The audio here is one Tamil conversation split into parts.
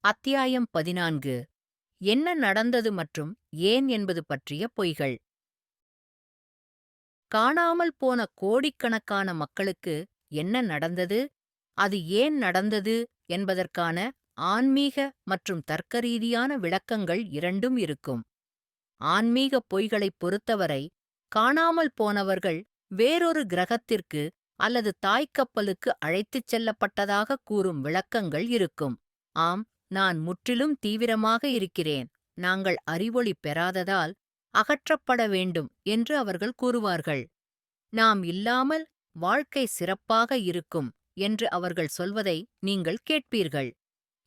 அத்தியாயம் 14. என்ன நடந்தது மற்றும் ஏன் என்பது பற்றிய பொய்கள். காணாமல் போன கோடிக்கணக்கான மக்களுக்கு என்ன நடந்தது, அது ஏன் நடந்தது என்பதற்கான ஆன்மீக மற்றும் தர்க்கரீதியான விளக்கங்கள் இரண்டும் இருக்கும். ஆன்மீக பொய்களைப் பொறுத்தவரை, காணாமல் போனவர்கள் வேறொரு கிரகத்திற்கு அல்லது தாய்க்கப்பலுக்கு அழைத்துச் செல்லப்பட்டதாகக் கூறும் விளக்கங்கள் இருக்கும். ஆம், நான் முற்றிலும் தீவிரமாக இருக்கிறேன், நாங்கள் அறிவொளி பெறாததால் அகற்றப்பட வேண்டும் என்று அவர்கள் கூறுவார்கள். நாம் இல்லாமல் வாழ்க்கை சிறப்பாக இருக்கும் என்று அவர்கள் சொல்வதை நீங்கள் கேட்பீர்கள்.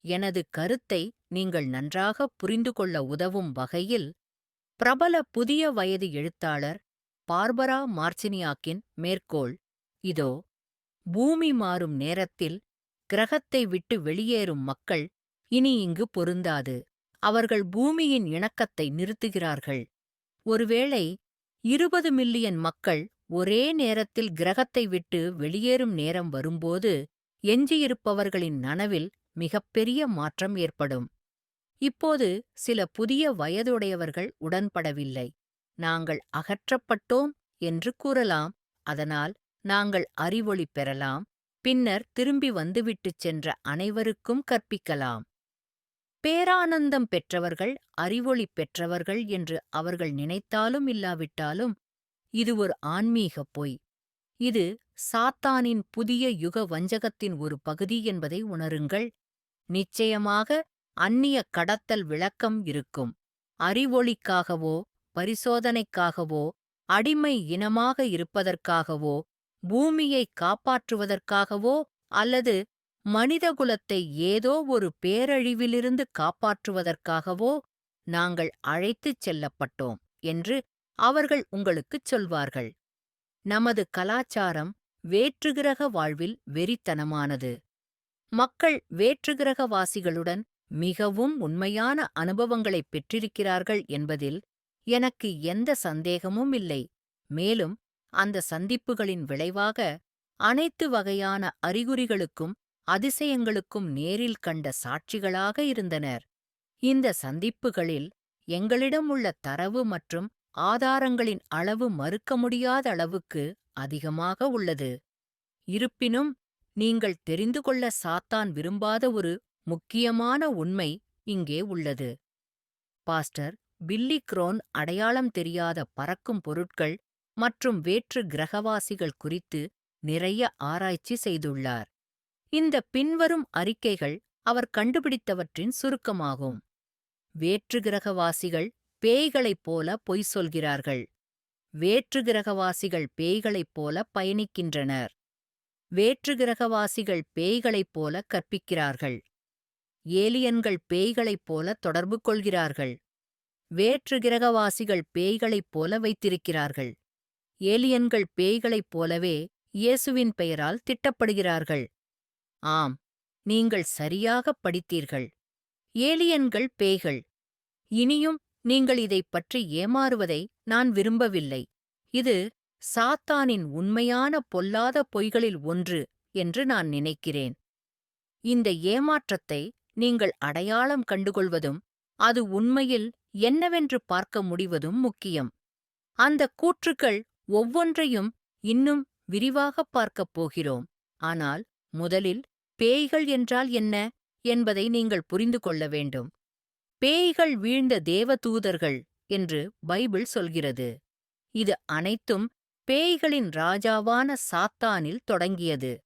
எனது கருத்தை நீங்கள் நன்றாக புரிந்து கொள்ள உதவும் வகையில், பிரபல புதிய வயது எழுத்தாளர் பார்பரா மார்சினியாக்கின் மேற்கோள் இதோ: பூமி மாறும் நேரத்தில் கிரகத்தை விட்டு வெளியேறும் மக்கள் இனி இங்கு பொருந்தாது. அவர்கள் பூமியின் இணக்கத்தை நிறுத்துகிறார்கள். ஒருவேளை 20 மில்லியன் மக்கள் ஒரே நேரத்தில் கிரகத்தை விட்டு வெளியேறும் நேரம் வரும்போது, எஞ்சியிருப்பவர்களின் நனவில் மிகப்பெரிய மாற்றம் ஏற்படும். இப்போது சில புதிய வயதுடையவர்கள் உடன்படவில்லை. நாங்கள் அகற்றப்பட்டோம் என்று கூறலாம், அதனால் நாங்கள் அறிவொளி பெறலாம், பின்னர் திரும்பி வந்துவிட்டுச் சென்ற அனைவருக்கும் கற்பிக்கலாம். பேரானந்தம் பெற்றவர்கள் அறிவொளி பெற்றவர்கள் என்று அவர்கள் நினைத்தாலும் இல்லாவிட்டாலும், இது ஒரு ஆன்மீக பொய். இது சாத்தானின் புதிய யுக வஞ்சகத்தின் ஒரு பகுதி என்பதை உணருங்கள். நிச்சயமாக அந்நிய கடத்தல் விளக்கம் இருக்கும். அறிவொளிக்காகவோ, பரிசோதனைக்காகவோ, அடிமை இனமாக இருப்பதற்காகவோ, பூமியை காப்பாற்றுவதற்காகவோ அல்லது மனிதகுலத்தை ஏதோ ஒரு பேரழிவிலிருந்து காப்பாற்றுவதற்காகவோ நாங்கள் அழைத்துச் செல்லப்பட்டோம் என்று அவர்கள் உங்களுக்குச் சொல்வார்கள். நமது கலாச்சாரம் வேற்றுகிரக வாழ்வில் வெறித்தனமானது. மக்கள் வேற்றுகிரகவாசிகளுடன் மிகவும் உண்மையான அனுபவங்களைப் பெற்றிருக்கிறார்கள் என்பதில் எனக்கு எந்த சந்தேகமும் இல்லை. மேலும் அந்த சந்திப்புகளின் விளைவாக அனைத்து வகையான அறிகுறிகளுக்கும் அதிசயங்களுக்கும் நேரில் கண்ட சாட்சிகளாக இருந்தனர். இந்த சந்திப்புகளில் எங்களிடம் உள்ள தரவு மற்றும் ஆதாரங்களின் அளவு மறுக்க முடியாத அளவுக்கு அதிகமாக உள்ளது. இருப்பினும், நீங்கள் தெரிந்து கொள்ள சாத்தான் விரும்பாத ஒரு முக்கியமான உண்மை இங்கே உள்ளது. பாஸ்டர் பில்லி க்ரோன் அடையாளம் தெரியாத பறக்கும் பொருட்கள் மற்றும் வேற்று கிரகவாசிகள் குறித்து நிறைய ஆராய்ச்சி செய்துள்ளார். இந்த பின்வரும் அறிக்கைகள் அவர் கண்டுபிடித்தவற்றின் சுருக்கமாகும். வேற்றுகிரகவாசிகள் பேய்களைப் போல பொய் சொல்கிறார்கள். வேற்றுகிரகவாசிகள் பேய்களைப் போல பயணிக்கின்றனர். வேற்றுகிரகவாசிகள் பேய்களைப் போல கற்பிக்கிறார்கள். ஏலியன்கள் பேய்களைப் போல தொடர்பு கொள்கிறார்கள். வேற்றுகிரகவாசிகள் பேய்களைப் போல வைத்திருக்கிறார்கள். ஏலியன்கள் பேய்களைப் போலவே இயேசுவின் பெயரால் திட்டப்படுகிறார்கள். ஆம், நீங்கள் சரியாகப் படித்தீர்கள். ஏலியன்கள் பேய்கள். இனியும் நீங்கள் இதைப் பற்றி ஏமாறுவதை நான் விரும்பவில்லை. இது சாத்தானின் உண்மையான பொல்லாத பொய்களில் ஒன்று என்று நான் நினைக்கிறேன். இந்த ஏமாற்றத்தை நீங்கள் அடையாளம் கண்டுகொள்வதும் அது உண்மையில் என்னவென்று பார்க்க முடிவதும் முக்கியம். அந்த கூற்றுக்கள் ஒவ்வொன்றையும் இன்னும் விரிவாகப் பார்க்கப் போகிறோம். ஆனால் முதலில் பேய்கள் என்றால் என்ன என்பதை நீங்கள் புரிந்து கொள்ள வேண்டும். பேய்கள் வீழ்ந்த தேவதூதர்கள் என்று பைபிள் சொல்கிறது. இது அனைத்தும் பேய்களின் ராஜாவான சாத்தானில் தொடங்கியது.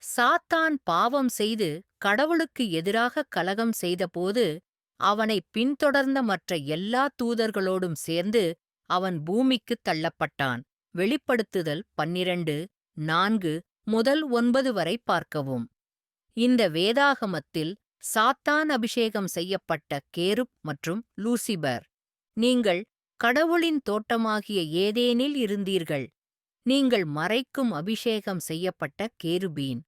சாத்தான் பாவம் செய்து கடவுளுக்கு எதிராக கலகம் செய்தபோது, அவனைப் பின்தொடர்ந்த மற்ற எல்லா தூதர்களோடும் சேர்ந்து அவன் பூமிக்குத் தள்ளப்பட்டான். வெளிப்படுத்துதல் 12:4-9 வரை பார்க்கவும். இந்த வேதாகமத்தில் சாத்தான் அபிஷேகம் செய்யப்பட்ட கேருப் மற்றும் லூசிபர். நீங்கள் கடவுளின் தோட்டமாகிய ஏதேனில் இருந்தீர்கள். நீங்கள் மறைக்கும் அபிஷேகம் செய்யப்பட்ட கேருபீன்.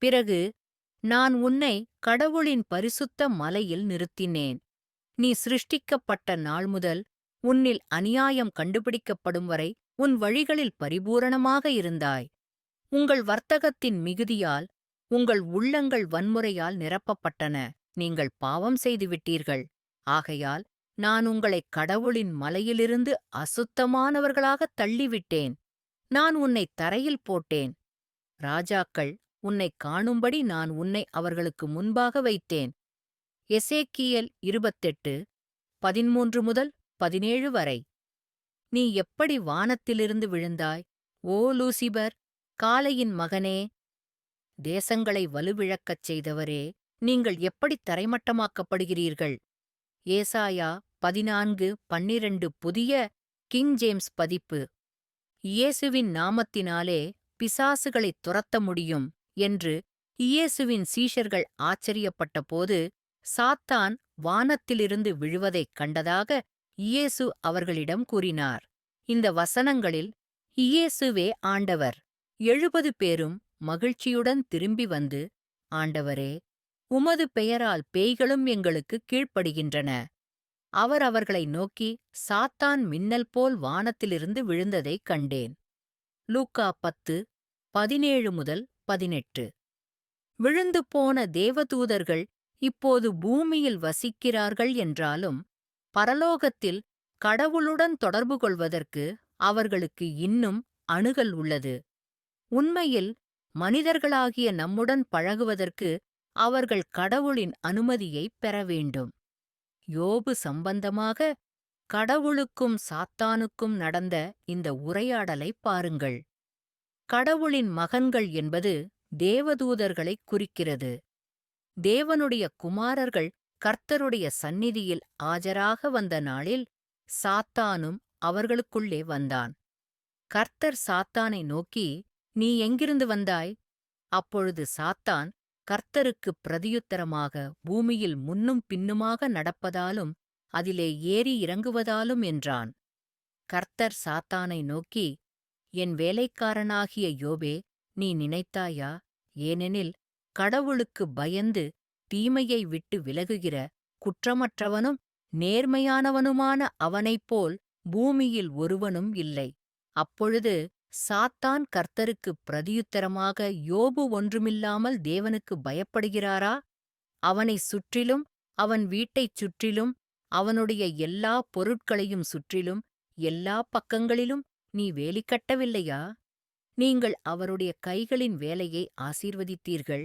பிறகு நான் உன்னை கடவுளின் பரிசுத்த மலையில் நிறுத்தினேன். நீ சிருஷ்டிக்கப்பட்ட நாள் முதல் உன்னில் அநியாயம் கண்டுபிடிக்கப்படும் வரை உன் வழிகளில் பரிபூரணமாக இருந்தாய். உங்கள் வர்த்தகத்தின் மிகுதியால் உங்கள் உள்ளங்கள் வன்முறையால் நிரப்பப்பட்டன. நீங்கள் பாவம் செய்துவிட்டீர்கள். ஆகையால் நான் உங்களைக் கடவுளின் மலையிலிருந்து அசுத்தமானவர்களாகத் தள்ளிவிட்டேன். நான் உன்னைத் தரையில் போட்டேன். ராஜாக்கள் உன்னைக் காணும்படி நான் உன்னை அவர்களுக்கு முன்பாக வைத்தேன். எசேக்கியேல் 28, 13 முதல் 17 வரை. நீ எப்படி வானத்திலிருந்து விழுந்தாய், ஓ லூசிபர், காலையின் மகனே! தேசங்களை வலுவிழக்கச் செய்தவரே, நீங்கள் எப்படித் தரைமட்டமாக்கப்படுகிறீர்கள்? ஏசாயா 14:12 புதிய கிங் ஜேம்ஸ் பதிப்பு. இயேசுவின் நாமத்தினாலே பிசாசுகளைத் துரத்த முடியும் என்று இயேசுவின் சீஷர்கள் ஆச்சரியப்பட்டபோது, சாத்தான் வானத்திலிருந்து விழுவதைக் கண்டதாக இயேசு அவர்களிடம் கூறினார். இந்த வசனங்களில் இயேசுவே ஆண்டவர். 70 பேரும் மகிழ்ச்சியுடன் திரும்பி வந்து, ஆண்டவரே, உமது பெயரால் பேய்களும் எங்களுக்குக் கீழ்ப்படுகின்றன. அவர் அவர்களை நோக்கி, சாத்தான் மின்னல் போல் வானத்திலிருந்து விழுந்ததைக் கண்டேன். லூக்கா 10, 17 முதல் 18. விழுந்து போன தேவதூதர்கள் இப்போது பூமியில் வசிக்கிறார்கள் என்றாலும், பரலோகத்தில் கடவுளுடன் தொடர்பு கொள்வதற்கு அவர்களுக்கு இன்னும் அணுகல் உள்ளது. உண்மையில் மனிதர்களாகிய நம்முடன் பழகுவதற்கு அவர்கள் கடவுளின் அனுமதியைப் பெற வேண்டும். யோபு சம்பந்தமாக கடவுளுக்கும் சாத்தானுக்கும் நடந்த இந்த உரையாடலைப் பாருங்கள். கடவுளின் மகன்கள் என்பது தேவதூதர்களைக் குறிக்கிறது. தேவனுடைய குமாரர்கள் கர்த்தருடைய சந்நிதியில் ஆஜராக வந்த நாளில் சாத்தானும் அவர்களுக்குள்ளே வந்தான். கர்த்தர் சாத்தானை நோக்கி, நீ எங்கிருந்து வந்தாய்? அப்பொழுது சாத்தான் கர்த்தருக்குப் பிரதியுத்தரமாக, பூமியில் முன்னும் பின்னுமாக நடப்பதாலும் அதிலே ஏறி இறங்குவதாலும் என்றான். கர்த்தர் சாத்தானை நோக்கி, என் வேலைக்காரனாகிய யோபே, நீ நினைத்தாயா? ஏனெனில் கடவுளுக்கு பயந்து தீமையை விட்டு விலகுகிற குற்றமற்றவனும் நேர்மையானவனுமான அவனைப்போல் பூமியில் ஒருவனும் இல்லை. அப்பொழுது சாத்தான் கர்த்தருக்குப் பிரதியுத்தரமாக, யோபு ஒன்றுமில்லாமல் தேவனுக்கு பயப்படுகிறாரா? அவனைச் சுற்றிலும், அவன் வீட்டைச் சுற்றிலும், அவனுடைய எல்லா பொருட்களையும் சுற்றிலும், எல்லா பக்கங்களிலும் நீ வேலி கட்டவில்லையா? நீங்கள் அவருடைய கைகளின் வேலையை ஆசீர்வதித்தீர்கள்.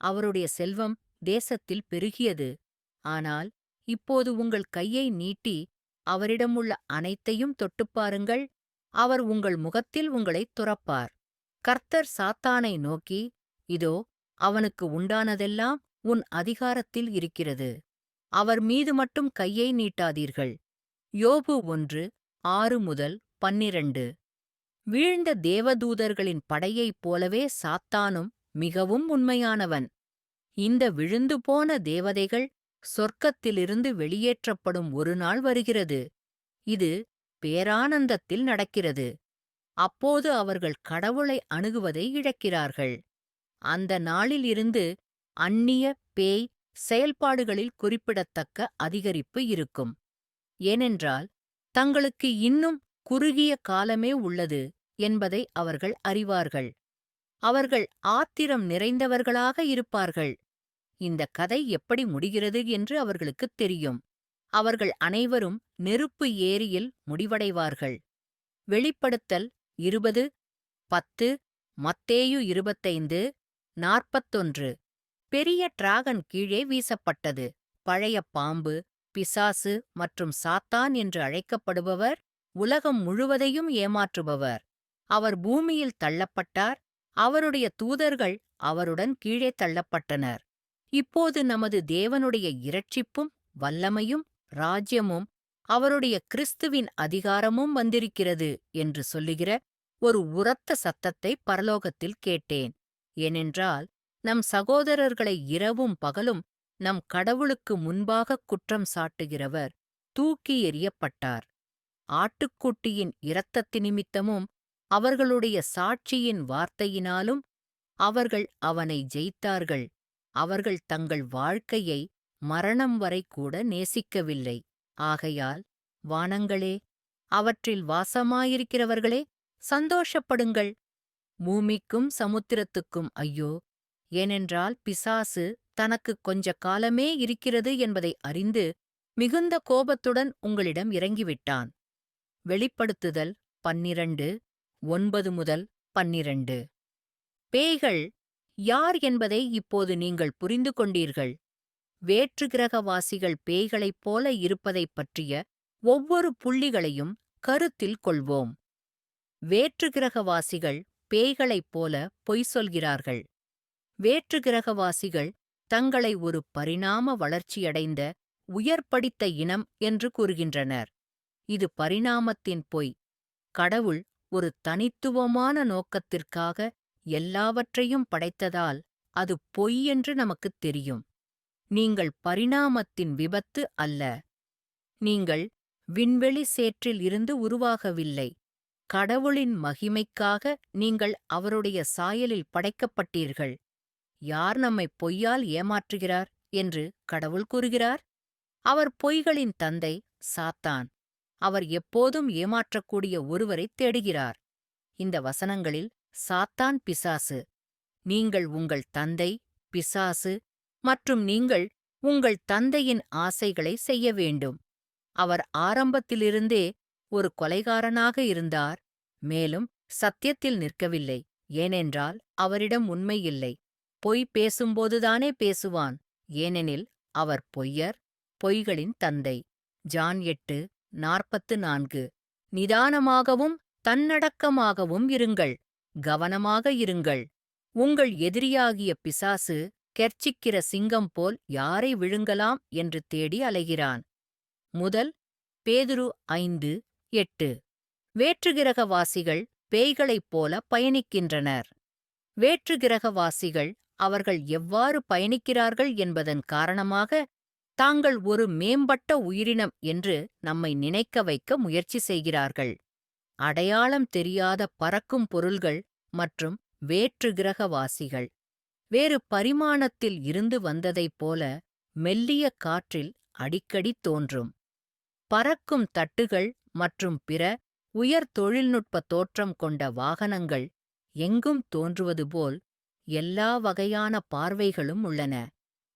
அவருடைய செல்வம் தேசத்தில் பெருகியது. ஆனால் இப்போது உங்கள் கையை நீட்டி அவரிடமுள்ள அனைத்தையும் தொட்டுப் பாருங்கள். அவர் உங்கள் முகத்தில் உங்களைத் துரப்பார். கர்த்தர் சாத்தானை நோக்கி, இதோ, அவனுக்கு உண்டானதெல்லாம் உன் அதிகாரத்தில் இருக்கிறது. அவர் மீது மட்டும் கையை நீட்டாதீர்கள். யோபு 1, 6 முதல் 12. வீழ்ந்த தேவதூதர்களின் படையைப் போலவே சாத்தானும் மிகவும் உண்மையானவன். இந்த விழுந்து போன தேவதைகள் சொர்க்கத்திலிருந்து வெளியேற்றப்படும் ஒரு நாள் வருகிறது. இது பேரானந்தத்தில் நடக்கிறது. அப்போது அவர்கள் கடவுளை அணுகுவதை இழக்கிறார்கள். அந்த நாளில் இருந்து அந்நிய பேய் செயல்பாடுகளில் குறிப்பிடத்தக்க அதிகரிப்பு இருக்கும். ஏனென்றால் தங்களுக்கு இன்னும் குறுகிய காலமே உள்ளது என்பதை அவர்கள் அறிவார்கள். அவர்கள் ஆத்திரம் நிறைந்தவர்களாக இருப்பார்கள். இந்த கதை எப்படி முடிகிறது என்று அவர்களுக்குத் தெரியும். அவர்கள் அனைவரும் நெருப்பு ஏரியில் முடிவடைவார்கள். வெளிப்படுத்தல் 20, 10, மத்தேயு 25, 41. பெரிய டிராகன் கீழே வீசப்பட்டது. பழைய பாம்பு, பிசாசு மற்றும் சாத்தான் என்று அழைக்கப்படுபவர் உலகம் முழுவதையும் ஏமாற்றுபவர். அவர் பூமியில் தள்ளப்பட்டார். அவருடைய தூதர்கள் அவருடன் கீழே தள்ளப்பட்டனர். இப்போது நமது தேவனுடைய இரட்சிப்பும் வல்லமையும் ராஜ்யமும் அவருடைய கிறிஸ்துவின் அதிகாரமும் வந்திருக்கிறது என்று சொல்லுகிற ஒரு உரத்த சத்தத்தை பரலோகத்தில் கேட்டேன். ஏனென்றால் நம் சகோதரர்களை இரவும் பகலும் நம் கடவுளுக்கு முன்பாகக் குற்றம் சாட்டுகிறவர் தூக்கி எறியப்பட்டார். ஆட்டுக்குட்டியின் இரத்தத்தினிமித்தமும் அவர்களுடைய சாட்சியின் வார்த்தையினாலும் அவர்கள் அவனை ஜெயித்தார்கள். அவர்கள் தங்கள் வாழ்க்கையை மரணம் வரை கூட நேசிக்கவில்லை. ஆகையால் வானங்களே, அவற்றில் வாசமாயிருக்கிறவர்களே, சந்தோஷப்படுங்கள். பூமிக்கும் சமுத்திரத்துக்கும் ஐயோ! ஏனென்றால் பிசாசு தனக்கு கொஞ்ச காலமே இருக்கிறது என்பதை அறிந்து மிகுந்த கோபத்துடன் உங்களிடம் இறங்கிவிட்டான். வெளிப்படுத்துதல் 12 9 முதல் 12. பேய்கள் யார் என்பதை இப்போது நீங்கள் புரிந்து கொண்டீர்கள். வேற்று கிரகவாசிகள் பேய்களைப் போல இருப்பதைப் பற்றிய ஒவ்வொரு புள்ளிகளையும் கருத்தில் கொள்வோம். வேற்று கிரகவாசிகள் பேய்களைப் போல பொய் சொல்கிறார்கள். வேற்று கிரகவாசிகள் தங்களை ஒரு பரிணாம வளர்ச்சியடைந்த உயர்படித்த இனம் என்று கூறுகின்றனர். இது பரிணாமத்தின் பொய். கடவுள் ஒரு தனித்துவமான நோக்கத்திற்காக எல்லாவற்றையும் படைத்ததால் அது பொய் என்று நமக்குத் தெரியும். நீங்கள் பரிணாமத்தின் விபத்து அல்ல. நீங்கள் விண்வெளி சேற்றில் இருந்து உருவாகவில்லை. கடவுளின் மகிமைக்காக நீங்கள் அவருடைய சாயலில் படைக்கப்பட்டீர்கள். யார் நம்மை பொய்யால் ஏமாற்றுகிறார் என்று கடவுள் கூறுகிறார்? அவர் பொய்களின் தந்தை சாத்தான். அவர் எப்போதும் ஏமாற்றக்கூடிய ஒருவரைத் தேடுகிறார். இந்த வசனங்களில் சாத்தான் பிசாசு. நீங்கள் உங்கள் தந்தை பிசாசு மற்றும் நீங்கள் உங்கள் தந்தையின் ஆசைகளை செய்ய வேண்டும். அவர் ஆரம்பத்திலிருந்தே ஒரு கொலைகாரனாக இருந்தார், மேலும் சத்தியத்தில் நிற்கவில்லை, ஏனென்றால் அவரிடம் உண்மை இல்லை. பொய் பேசும்போதுதானே பேசுவான், ஏனெனில் அவர் பொய்யர், பொய்களின் தந்தை. ஜான் 8:44. நிதானமாகவும் தன்னடக்கமாகவும் இருங்கள். கவனமாக இருங்கள். உங்கள் எதிரியாகிய பிசாசு கெர்ச்சிக்கிற சிங்கம் போல் யாரை விழுங்கலாம் என்று தேடி அலைகிறான். முதல் பேதுரு 5:8. வேற்றுகிரகவாசிகள் பேய்களைப் போல பயணிக்கின்றனர். வேற்றுகிரகவாசிகள் அவர்கள் எவ்வாறு பயணிக்கிறார்கள் என்பதன் காரணமாக தாங்கள் ஒரு மேம்பட்ட உயிரினம் என்று நம்மை நினைக்க வைக்க முயற்சி செய்கிறார்கள். அடையாளம் தெரியாத பறக்கும் பொருள்கள் மற்றும் வேற்றுகிரகவாசிகள் வேறு பரிமாணத்தில் இருந்து வந்ததைப் போல மெல்லிய காற்றில் அடிக்கடி தோன்றும். பறக்கும் தட்டுகள் மற்றும் பிற உயர் தொழில்நுட்ப தோற்றம் கொண்ட வாகனங்கள் எங்கும் தோன்றுவது போல் எல்லா வகையான பார்வைகளும் உள்ளன.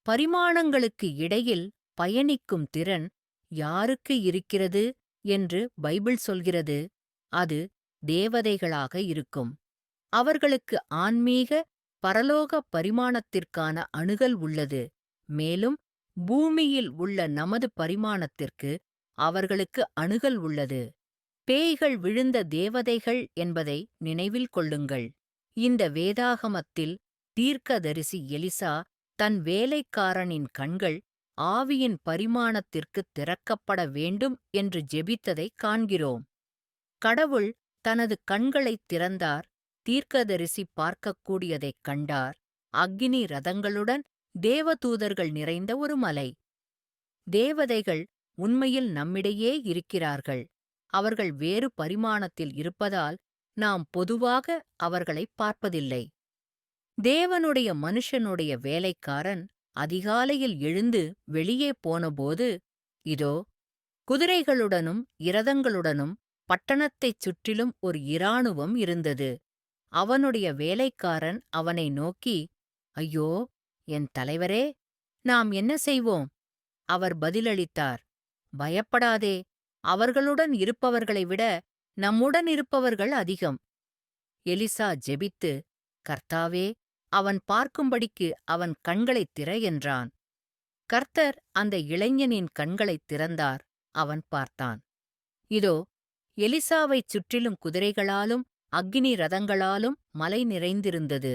பரிமாணங்களுக்கு இடையில் பயணிக்கும் திறன் யாருக்கு இருக்கிறது என்று பைபிள் சொல்கிறது? அது தேவதைகளாக இருக்கும். அவர்களுக்கு ஆன்மீக பரலோக பரிமாணத்திற்கான அணுகல் உள்ளது, மேலும் பூமியில் உள்ள நமது பரிமாணத்திற்கு அவர்களுக்கு அணுகல் உள்ளது. பேய்கள் விழுந்த தேவதைகள் என்பதை நினைவில் கொள்ளுங்கள். இந்த வேதாகமத்தில் தீர்க்கதரிசி எலிசா தன் வேலைக்காரனின் கண்கள் ஆவியின் பரிமாணத்திற்குத் திறக்கப்பட வேண்டும் என்று ஜெபித்ததைக் காண்கிறோம். கடவுள் தனது கண்களைத் திறந்தார். தீர்க்கதரிசி பார்க்கக்கூடியதைக் கண்டார். அக்கினி ரதங்களுடன் தேவதூதர்கள் நிறைந்த ஒரு மலை. தேவதைகள் உண்மையில் நம்மிடையே இருக்கிறார்கள். அவர்கள் வேறு பரிமாணத்தில் இருப்பதால் நாம் பொதுவாக அவர்களைப் பார்ப்பதில்லை. தேவனுடைய மனுஷனுடைய வேலைக்காரன் அதிகாலையில் எழுந்து வெளியே போனபோது, இதோ, குதிரைகளுடனும் இரதங்களுடனும் பட்டணத்தைச் சுற்றிலும் ஒரு இராணுவம் இருந்தது. அவனுடைய வேலைக்காரன் அவனை நோக்கி, ஐயோ, என் தலைவரே, நாம் என்ன செய்வோம்? அவர் பதிலளித்தார், பயப்படாதே, அவர்களுடன் இருப்பவர்களை விட நம்முடன் இருப்பவர்கள் அதிகம். எலிசா ஜெபித்து, கர்த்தாவே, அவன் பார்க்கும்படிக்கு அவன் கண்களைத் திற என்றான். கர்த்தர் அந்த இளைஞனின் கண்களைத் திறந்தார். அவன் பார்த்தான். இதோ, எலிசாவைச் சுற்றிலும் குதிரைகளாலும் அக்கினி ரதங்களாலும் மலை நிறைந்திருந்தது.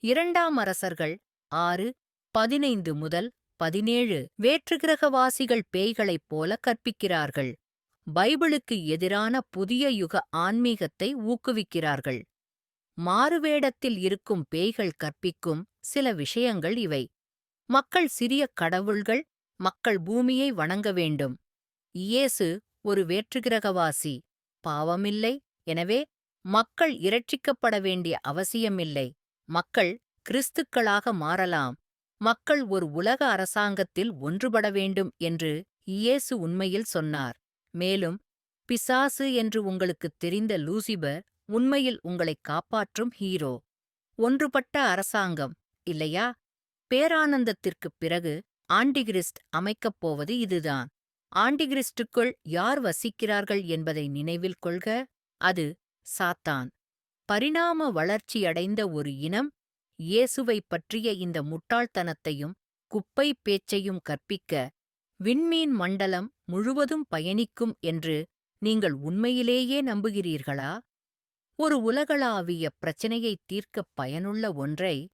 2 அரசர்கள் 6:15 முதல் 17. வேற்றுகிரகவாசிகள் பேய்களைப் போல கற்பிக்கிறார்கள். பைபிளுக்கு எதிரான புதிய யுக ஆன்மீகத்தை ஊக்குவிக்கிறார்கள். மாறுவேடத்தில் இருக்கும் பேய்கள் கற்பிக்கும் சில விஷயங்கள் இவை. மக்கள் சிறிய கடவுள்கள், மக்கள் பூமியை வணங்க வேண்டும். இயேசு ஒரு வேற்றுகிரகவாசி. பாவமில்லை, எனவே மக்கள் இரட்சிக்கப்பட வேண்டிய அவசியமில்லை. மக்கள் கிறிஸ்துக்களாக மாறலாம். மக்கள் ஒரு உலக அரசாங்கத்தில் ஒன்றுபட வேண்டும் என்று இயேசு உண்மையில் சொன்னார். மேலும் பிசாசு என்று உங்களுக்குத் தெரிந்த லூசிபர் உண்மையில் உங்களைக் காப்பாற்றும் ஹீரோ. ஒன்றுபட்ட அரசாங்கம், இல்லையா? பேரானந்தத்திற்குப் பிறகு ஆண்டிகிறிஸ்ட் அமைக்கப் போவது இதுதான். ஆண்டிகிறிஸ்டுக்குள் யார் வசிக்கிறார்கள் என்பதை நினைவில் கொள்க, அது சாத்தான். பரிணாம வளர்ச்சியடைந்த ஒரு இனம் இயேசுவைப் பற்றிய இந்த முட்டாள்தனத்தையும் குப்பை பேச்சையும் கற்பிக்க விண்மீன் மண்டலம் முழுவதும் பயணிக்கும் என்று நீங்கள் உண்மையிலேயே நம்புகிறீர்களா? ஒரு உலகளாவிய பிரச்சினையைத் தீர்க்கப் பயனுள்ள ஒன்றை,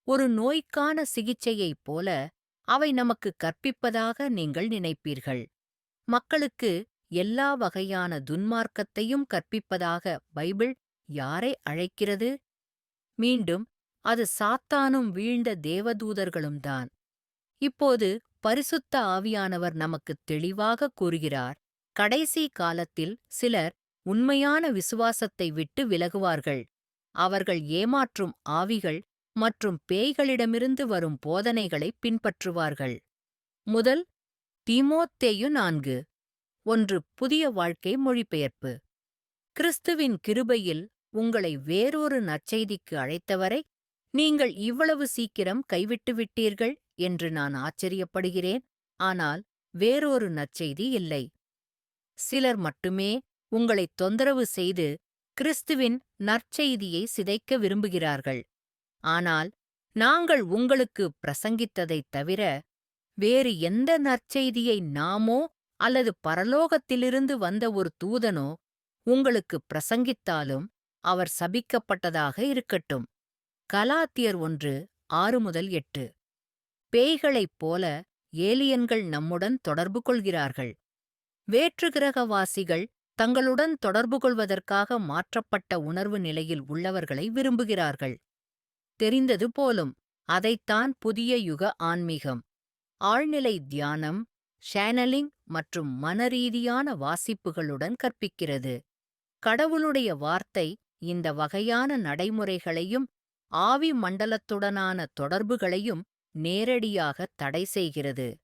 ஒரு நோய்க்கான சிகிச்சையைப் போல அவை நமக்குக் கற்பிப்பதாக நீங்கள் நினைப்பீர்கள். மக்களுக்கு எல்லா வகையான துன்மார்க்கத்தையும் கற்பிப்பதாக பைபிள் யாரை அழைக்கிறது? மீண்டும் அது சாத்தானும் வீழ்ந்த தேவதூதர்களும்தான். இப்போது பரிசுத்த ஆவியானவர் நமக்குத் தெளிவாகக் கூறுகிறார், கடைசி காலத்தில் சிலர் உண்மையான விசுவாசத்தை விட்டு விலகுவார்கள். அவர்கள் ஏமாற்றும் ஆவிகள் மற்றும் பேய்களிடமிருந்து வரும் போதனைகளைப் பின்பற்றுவார்கள். முதல் தீமோத்தேயு 4:1 புதிய வாழ்க்கை மொழிபெயர்ப்பு. கிறிஸ்துவின் கிருபையில் உங்களை வேறொரு நற்செய்திக்கு அழைத்தவரை நீங்கள் இவ்வளவு சீக்கிரம் கைவிட்டுவிட்டீர்கள் என்று நான் ஆச்சரியப்படுகிறேன். ஆனால் வேறொரு நற்செய்தி இல்லை. சிலர் மட்டுமே உங்களைத் தொந்தரவு செய்து கிறிஸ்துவின் நற்செய்தியை சிதைக்க விரும்புகிறார்கள். ஆனால் நாங்கள் உங்களுக்கு பிரசங்கித்ததைத் தவிர வேறு எந்த நற்செய்தியை நாமோ அல்லது பரலோகத்திலிருந்து வந்த ஒரு தூதனோ உங்களுக்கு பிரசங்கித்தாலும் அவர் சபிக்கப்பட்டதாக இருக்கட்டும். கலாத்தியர் 1:6-8. பேய்களைப் போல ஏலியன்கள் நம்முடன் தொடர்பு கொள்கிறார்கள். வேற்றுக்கிரகவாசிகள் தங்களுடன் தொடர்பு கொள்வதற்காக மாற்றப்பட்ட உணர்வு நிலையில் உள்ளவர்களை விரும்புகிறார்கள். தெரிந்தது போலும், அதைத்தான் புதிய யுக ஆன்மீகம், ஆழ்நிலை தியானம், ஷேனலிங் மற்றும் மனரீதியான வாசிப்புகளுடன் கற்பிக்கிறது. கடவுளுடைய வார்த்தை இந்த வகையான நடைமுறைகளையும் ஆவி மண்டலத்துடனான தொடர்புகளையும் நேரடியாக தடை செய்கிறது.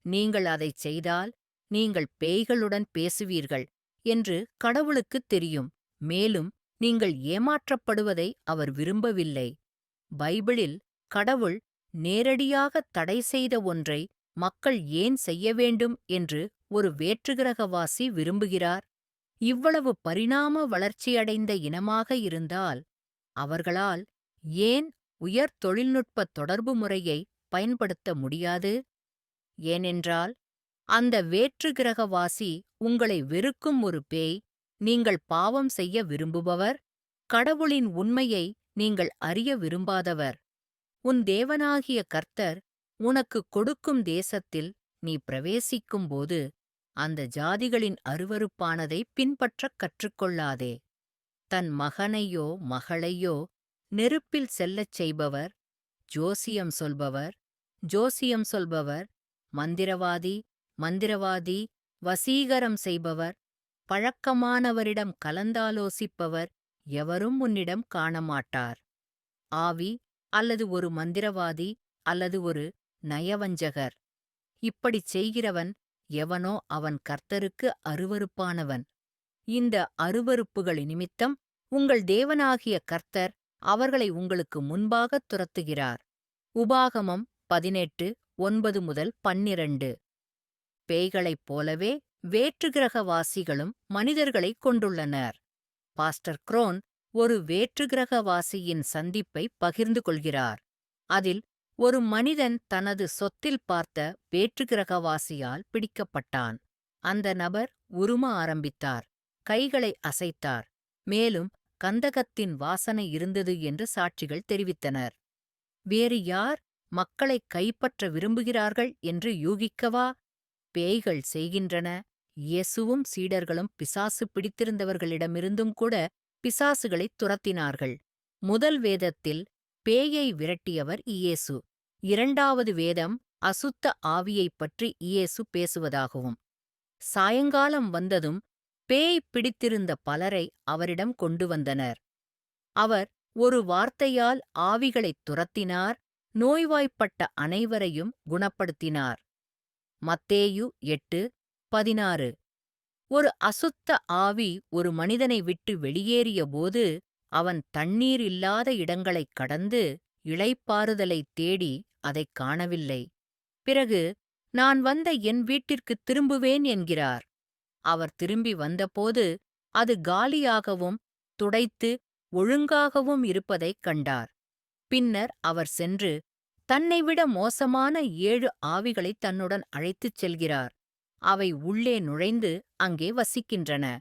நீங்கள் அதைச் செய்தால் நீங்கள் பேய்களுடன் பேசுவீர்கள் என்று கடவுளுக்குத் தெரியும். மேலும் நீங்கள் ஏமாற்றப்படுவதை அவர் விரும்பவில்லை. பைபிளில் கடவுள் நேரடியாக தடை செய்த ஒன்றை மக்கள் ஏன் செய்ய வேண்டும் என்று ஒரு வேற்றுக்கிரகவாசி விரும்புகிறார்? இவ்வளவு பரிணாம வளர்ச்சியடைந்த இனமாக இருந்தால் அவர்களால் ஏன் உயர் தொழில்நுட்ப தொடர்பு முறையை பயன்படுத்த முடியாது? ஏனென்றால் அந்த வேற்றுக்கிரகவாசி உங்களை வெறுக்கும் ஒரு பேய், நீங்கள் பாவம் செய்ய விரும்புபவர், கடவுளின் உண்மையை நீங்கள் அறிய விரும்பாதவர். உன் தேவனாகிய கர்த்தர் உனக்குக் கொடுக்கும் தேசத்தில் நீ பிரவேசிக்கும்போது அந்த ஜாதிகளின் அருவருப்பானதைப் பின்பற்றக் கற்றுக்கொள்ளாதே. தன் மகனையோ மகளையோ நெருப்பில் செல்லச் செய்பவர், ஜோசியம் சொல்பவர், மந்திரவாதி, வசீகரம் செய்பவர், பழக்கமானவரிடம் கலந்தாலோசிப்பவர் எவரும் உன்னிடம் காணமாட்டார். ஆவி அல்லது ஒரு மந்திரவாதி அல்லது ஒரு நயவஞ்சகர். இப்படிச் செய்கிறவன் எவனோ அவன் கர்த்தருக்கு அருவருப்பானவன். இந்த அருவருப்புகள் நிமித்தம் உங்கள் தேவனாகிய கர்த்தர் அவர்களை உங்களுக்கு முன்பாகத் துரத்துகிறார். உபாகமம் 18:9-12. பேய்களைப் போலவே வேற்றுக்கிரகவாசிகளும் மனிதர்களைக் கொண்டுள்ளனர். பாஸ்டர் குரோன் ஒரு வேற்றுக்கிரகவாசியின் சந்திப்பைப் பகிர்ந்து கொள்கிறார். அதில் ஒரு மனிதன் தனது சொத்தில் பார்த்த வேற்றுக்கிரகவாசியால் பிடிக்கப்பட்டான். அந்த நபர் உரும ஆரம்பித்தார், கைகளை அசைத்தார், மேலும் கந்தகத்தின் வாசனை இருந்தது என்று சாட்சிகள் தெரிவித்தனர். வேறு யார் மக்களைக் கைப்பற்ற விரும்புகிறார்கள் என்று யூகிக்கவா? பேய்கள் செய்கின்றன. இயேசுவும் சீடர்களும் பிசாசு பிடித்திருந்தவர்களிடமிருந்தும் கூட பிசாசுகளைத் துரத்தினார்கள். முதல் வேதத்தில் பேயை விரட்டியவர் இயேசு. இரண்டாவது வேதம் அசுத்த ஆவியைப் பற்றி இயேசு பேசுவதாகவும். சாயங்காலம் வந்ததும் பேய் பிடித்திருந்த பலரை அவரிடம் கொண்டு வந்தனர். அவர் ஒரு வார்த்தையால் ஆவிகளைத் துரத்தினார், நோய்வாய்ப்பட்ட அனைவரையும் குணப்படுத்தினார். மத்தேயு 8:16. ஒரு அசுத்த ஆவி ஒரு மனிதனை விட்டு வெளியேறியபோது அவன் தண்ணீர் இல்லாத இடங்களைக் கடந்து இளைப்பாறுதலைத் தேடி அதைக் காணவில்லை. பிறகு, நான் வந்த என் வீட்டிற்குத் திரும்புவேன் என்கிறார். அவர் திரும்பி வந்தபோது அது காலியாகவும் துடைத்து ஒழுங்காகவும் இருப்பதைக் கண்டார். பின்னர் அவர் சென்று தன்னைவிட மோசமான 7 ஆவிகளைத் தன்னுடன் அழைத்துச் செல்கிறார். அவை உள்ளே நுழைந்து அங்கே வசிக்கின்றன.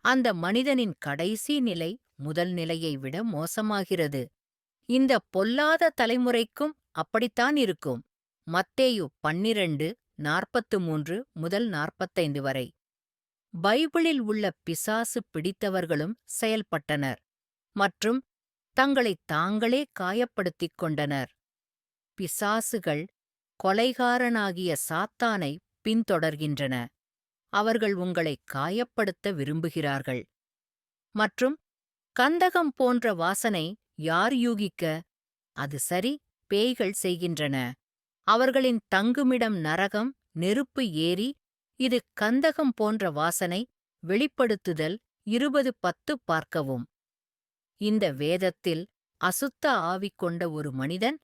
அந்த மனிதனின் கடைசி நிலை முதல் நிலையை விட மோசமாகிறது. இந்த பொல்லாத தலைமுறைக்கும் அப்படித்தான் இருக்கும். மத்தேயு 12:43-45 வரை. பைபிளில் உள்ள பிசாசு பிடித்தவர்களும் செயல்பட்டனர் மற்றும் தங்களைத் தாங்களே காயப்படுத்திக் கொண்டனர். பிசாசுகள் கொலைகாரனாகிய சாத்தானை பின்தொடர்கின்றன. அவர்கள் உங்களை காயப்படுத்த விரும்புகிறார்கள். மற்றும் கந்தகம் போன்ற வாசனை யார் யூகிக்க? அது சரி, பேய்கள் செய்கின்றன. அவர்களின் தங்குமிடம் நரகம், நெருப்பு ஏரி. இது கந்தகம் போன்ற வாசனை. வெளிப்படுத்துதல் 20:10 பார்க்கவும். இந்த வேதத்தில் அசுத்த ஆவி கொண்ட ஒரு மனிதன்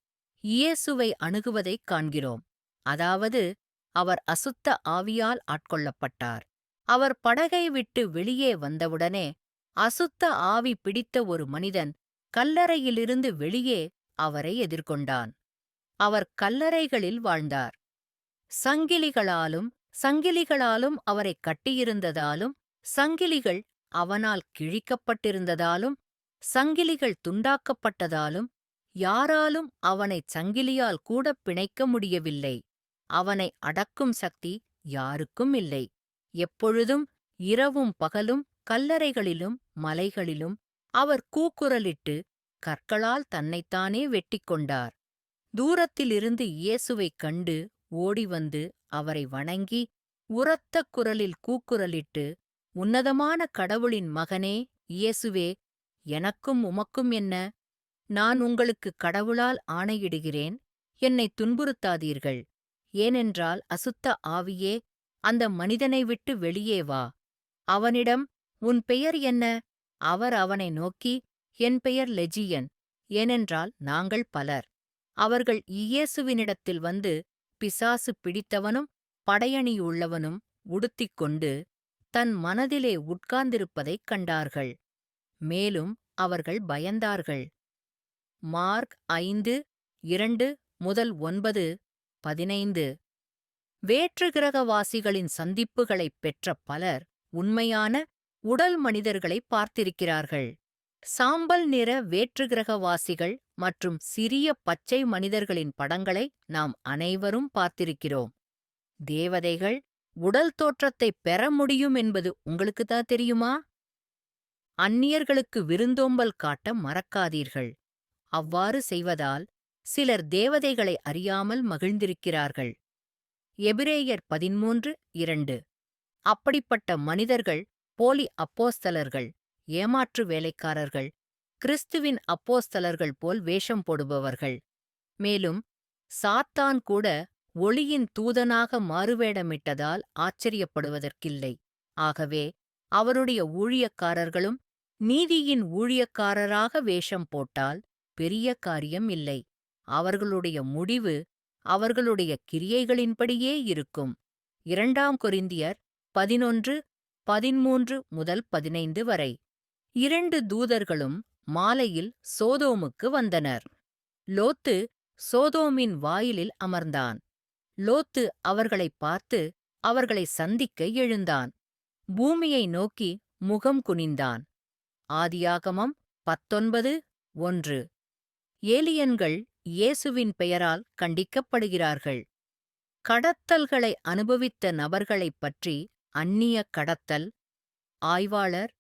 இயேசுவை அணுகுவதைக் காண்கிறோம். அதாவது, அவர் அசுத்த ஆவியால் ஆட்கொள்ளப்பட்டார். அவர் படகை விட்டு வெளியே வந்தவுடனே அசுத்த ஆவி பிடித்த ஒரு மனிதன் கல்லறையிலிருந்து வெளியே அவரை எதிர்கொண்டான். அவர் கல்லறைகளில் வாழ்ந்தார். சங்கிலிகளாலும் அவரைக் கட்டியிருந்ததாலும், சங்கிலிகள் அவனால் கிழிக்கப்பட்டிருந்ததாலும், சங்கிலிகள் துண்டாக்கப்பட்டதாலும், யாராலும் அவனைச் சங்கிலியால் கூடப் பிணைக்க முடியவில்லை. அவனை அடக்கும் சக்தி யாருக்கும் இல்லை. எப்பொழுதும் இரவும் பகலும் கல்லறைகளிலும் மலைகளிலும் அவர் கூக்குரலிட்டு கற்களால் தன்னைத்தானே வெட்டிக் கொண்டார். தூரத்திலிருந்து இயேசுவைக் கண்டு ஓடிவந்து அவரை வணங்கி உரத்த குரலில் கூக்குரலிட்டு, உன்னதமான கடவுளின் மகனே இயேசுவே, எனக்கும் உமக்கும் என்ன? நான் உங்களுக்கு கடவுளால் ஆணையிடுகிறேன், என்னைத் துன்புறுத்தாதீர்கள். ஏனென்றால் அசுத்த ஆவியே, அந்த மனிதனை விட்டு வெளியே வா. அவனிடம், உன் பெயர் என்ன? அவர் அவனை நோக்கி, என் பெயர் லெஜியன், ஏனென்றால் நாங்கள் பலர். அவர்கள் இயேசுவினிடத்தில் வந்து பிசாசு பிடித்தவனும் படையணியுள்ளவனும் உடுத்திக்கொண்டு தன் மனதிலே உட்கார்ந்திருப்பதைக் கண்டார்கள். மேலும் அவர்கள் பயந்தார்கள். மார்க் 5:2-9, 15. வேற்று கிரகவாசிகளின் சந்திப்புகளைப் பெற்ற பலர் உண்மையான உடல் மனிதர்களைப் பார்த்திருக்கிறார்கள். சாம்பல் நிற வேற்றுக்கிரகவாசிகள் மற்றும் சிறிய பச்சை மனிதர்களின் படங்களை நாம் அனைவரும் பார்த்திருக்கிறோம். தேவதைகள் உடல் தோற்றத்தைப் பெற முடியும் என்பது உங்களுக்குத்தான் தெரியுமா? அந்நியர்களுக்கு விருந்தோம்பல் காட்ட மறக்காதீர்கள். அவ்வாறு செய்வதால் சிலர் தேவதைகளை அறியாமல் மகிழ்ந்திருக்கிறார்கள். எபிரேயர் 13:2. அப்படிப்பட்ட மனிதர்கள் போலி அப்போஸ்தலர்கள், ஏமாற்று வேலைக்காரர்கள், கிறிஸ்துவின் அப்போஸ்தலர்கள் போல் வேஷம் போடுபவர்கள். மேலும் சாத்தான் கூட ஒளியின் தூதனாக மாறுவேடமிட்டதால் ஆச்சரியப்படுவதற்கில்லை. ஆகவே அவருடைய ஊழியக்காரர்களும் நீதியின் ஊழியக்காரராக வேஷம் போட்டால் பெரிய காரியம் இல்லை. அவர்களுடைய முடிவு அவர்களுடைய கிரியைகளின்படியே இருக்கும். 2 கொரிந்தியர் 11:13-15 வரை. 2 தூதர்களும் மாலையில் சோதோமுக்கு வந்தனர். லோத்து சோதோமின் வாயிலில் அமர்ந்தான். லோத்து அவர்களைப் பார்த்து அவர்களை சந்திக்க எழுந்தான். பூமியை நோக்கி முகம் குனிந்தான். ஆதியாகமம் 19:1. ஏலியன்கள் இயேசுவின் பெயரால் கண்டிக்கப்படுகிறார்கள். கடத்தல்களை அனுபவித்த நபர்களைப் பற்றி அந்நிய கடத்தல் ஆய்வாளர்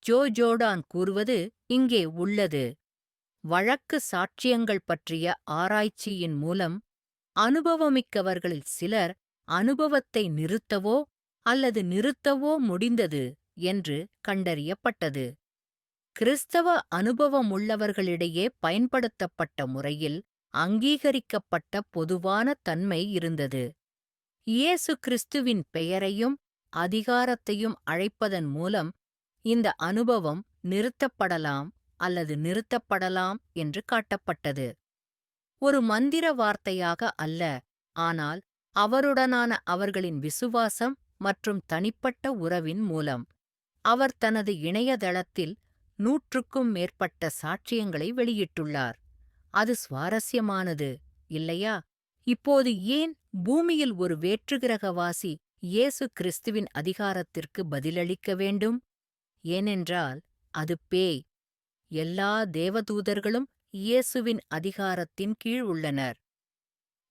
ஜோ ஜோர்டான் கூறுவது இங்கே உள்ளது. வழக்கு சாட்சியங்கள் பற்றிய ஆராய்ச்சியின் மூலம் அனுபவமிக்கவர்களில் சிலர் அனுபவத்தை நிறுத்தவோ அல்லது நிறுத்தவோ முடிந்தது என்று கண்டறியப்பட்டது. கிறிஸ்தவ அனுபவமுள்ளவர்களிடையே பயன்படுத்தப்பட்ட முறையில் அங்கீகரிக்கப்பட்ட பொதுவான தன்மை இருந்தது. இயேசு கிறிஸ்துவின் பெயரையும் அதிகாரத்தையும் அழைப்பதன் மூலம் இந்த அனுபவம் நிறுத்தப்படலாம் அல்லது நிறுத்தப்படலாம் என்று காட்டப்பட்டது. ஒரு மந்திர வார்த்தையாக அல்ல, ஆனால் அவருடனான அவர்களின் விசுவாசம் மற்றும் தனிப்பட்ட உறவின் மூலம். அவர் தனது இணையதளத்தில் 100க்கும் மேற்பட்ட சாட்சியங்களை வெளியிட்டுள்ளார். அது சுவாரஸ்யமானது, இல்லையா? இப்போது ஏன் பூமியில் ஒரு வேற்றுகிரகவாசி இயேசு கிறிஸ்துவின் அதிகாரத்திற்கு பதிலளிக்க வேண்டும்? ஏனென்றால் அது பேய். எல்லா தேவதூதர்களும் இயேசுவின் அதிகாரத்தின் கீழ் உள்ளனர்.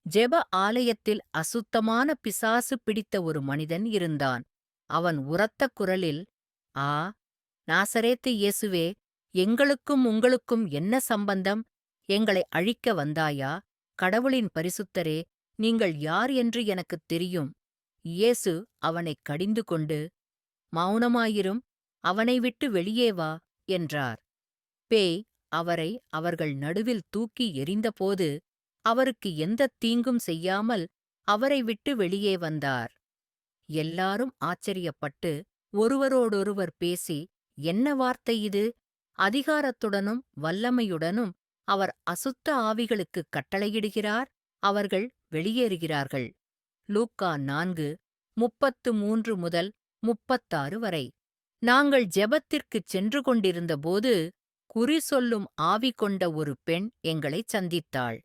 ஜெப ஆலயத்தில் அசுத்தமான பிசாசு பிடித்த ஒரு மனிதன் இருந்தான். அவன் உரத்த குரலில், ஆ, நாசரேத்து இயேசுவே, எங்களுக்கும் உங்களுக்கும் என்ன சம்பந்தம்? எங்களை அழிக்க வந்தாயா? கடவுளின் பரிசுத்தரே, நீங்கள் யார் என்று எனக்குத் தெரியும். இயேசு அவனைக் கடிந்து கொண்டு, மௌனமாயிரும், அவனை விட்டு வெளியே வா என்றார். பேய் அவரை அவர்கள் நடுவில் தூக்கி எறிந்தபோது அவருக்கு எந்தத் தீங்கும் செய்யாமல் அவரை விட்டு வெளியே வந்தார். எல்லாரும் ஆச்சரியப்பட்டு ஒருவரோடொருவர் பேசி, என்ன வார்த்தை இது? அதிகாரத்துடனும் வல்லமையுடனும் அவர் அசுத்த ஆவிகளுக்குக் கட்டளையிடுகிறார், அவர்கள் வெளியேறுகிறார்கள். லூக்கா 4:33 முதல் 36 வரை. நாங்கள் ஜெபத்திற்குச் சென்று கொண்டிருந்தபோது குறி சொல்லும் ஆவி கொண்ட ஒரு பெண் எங்களைச் சந்தித்தாள்.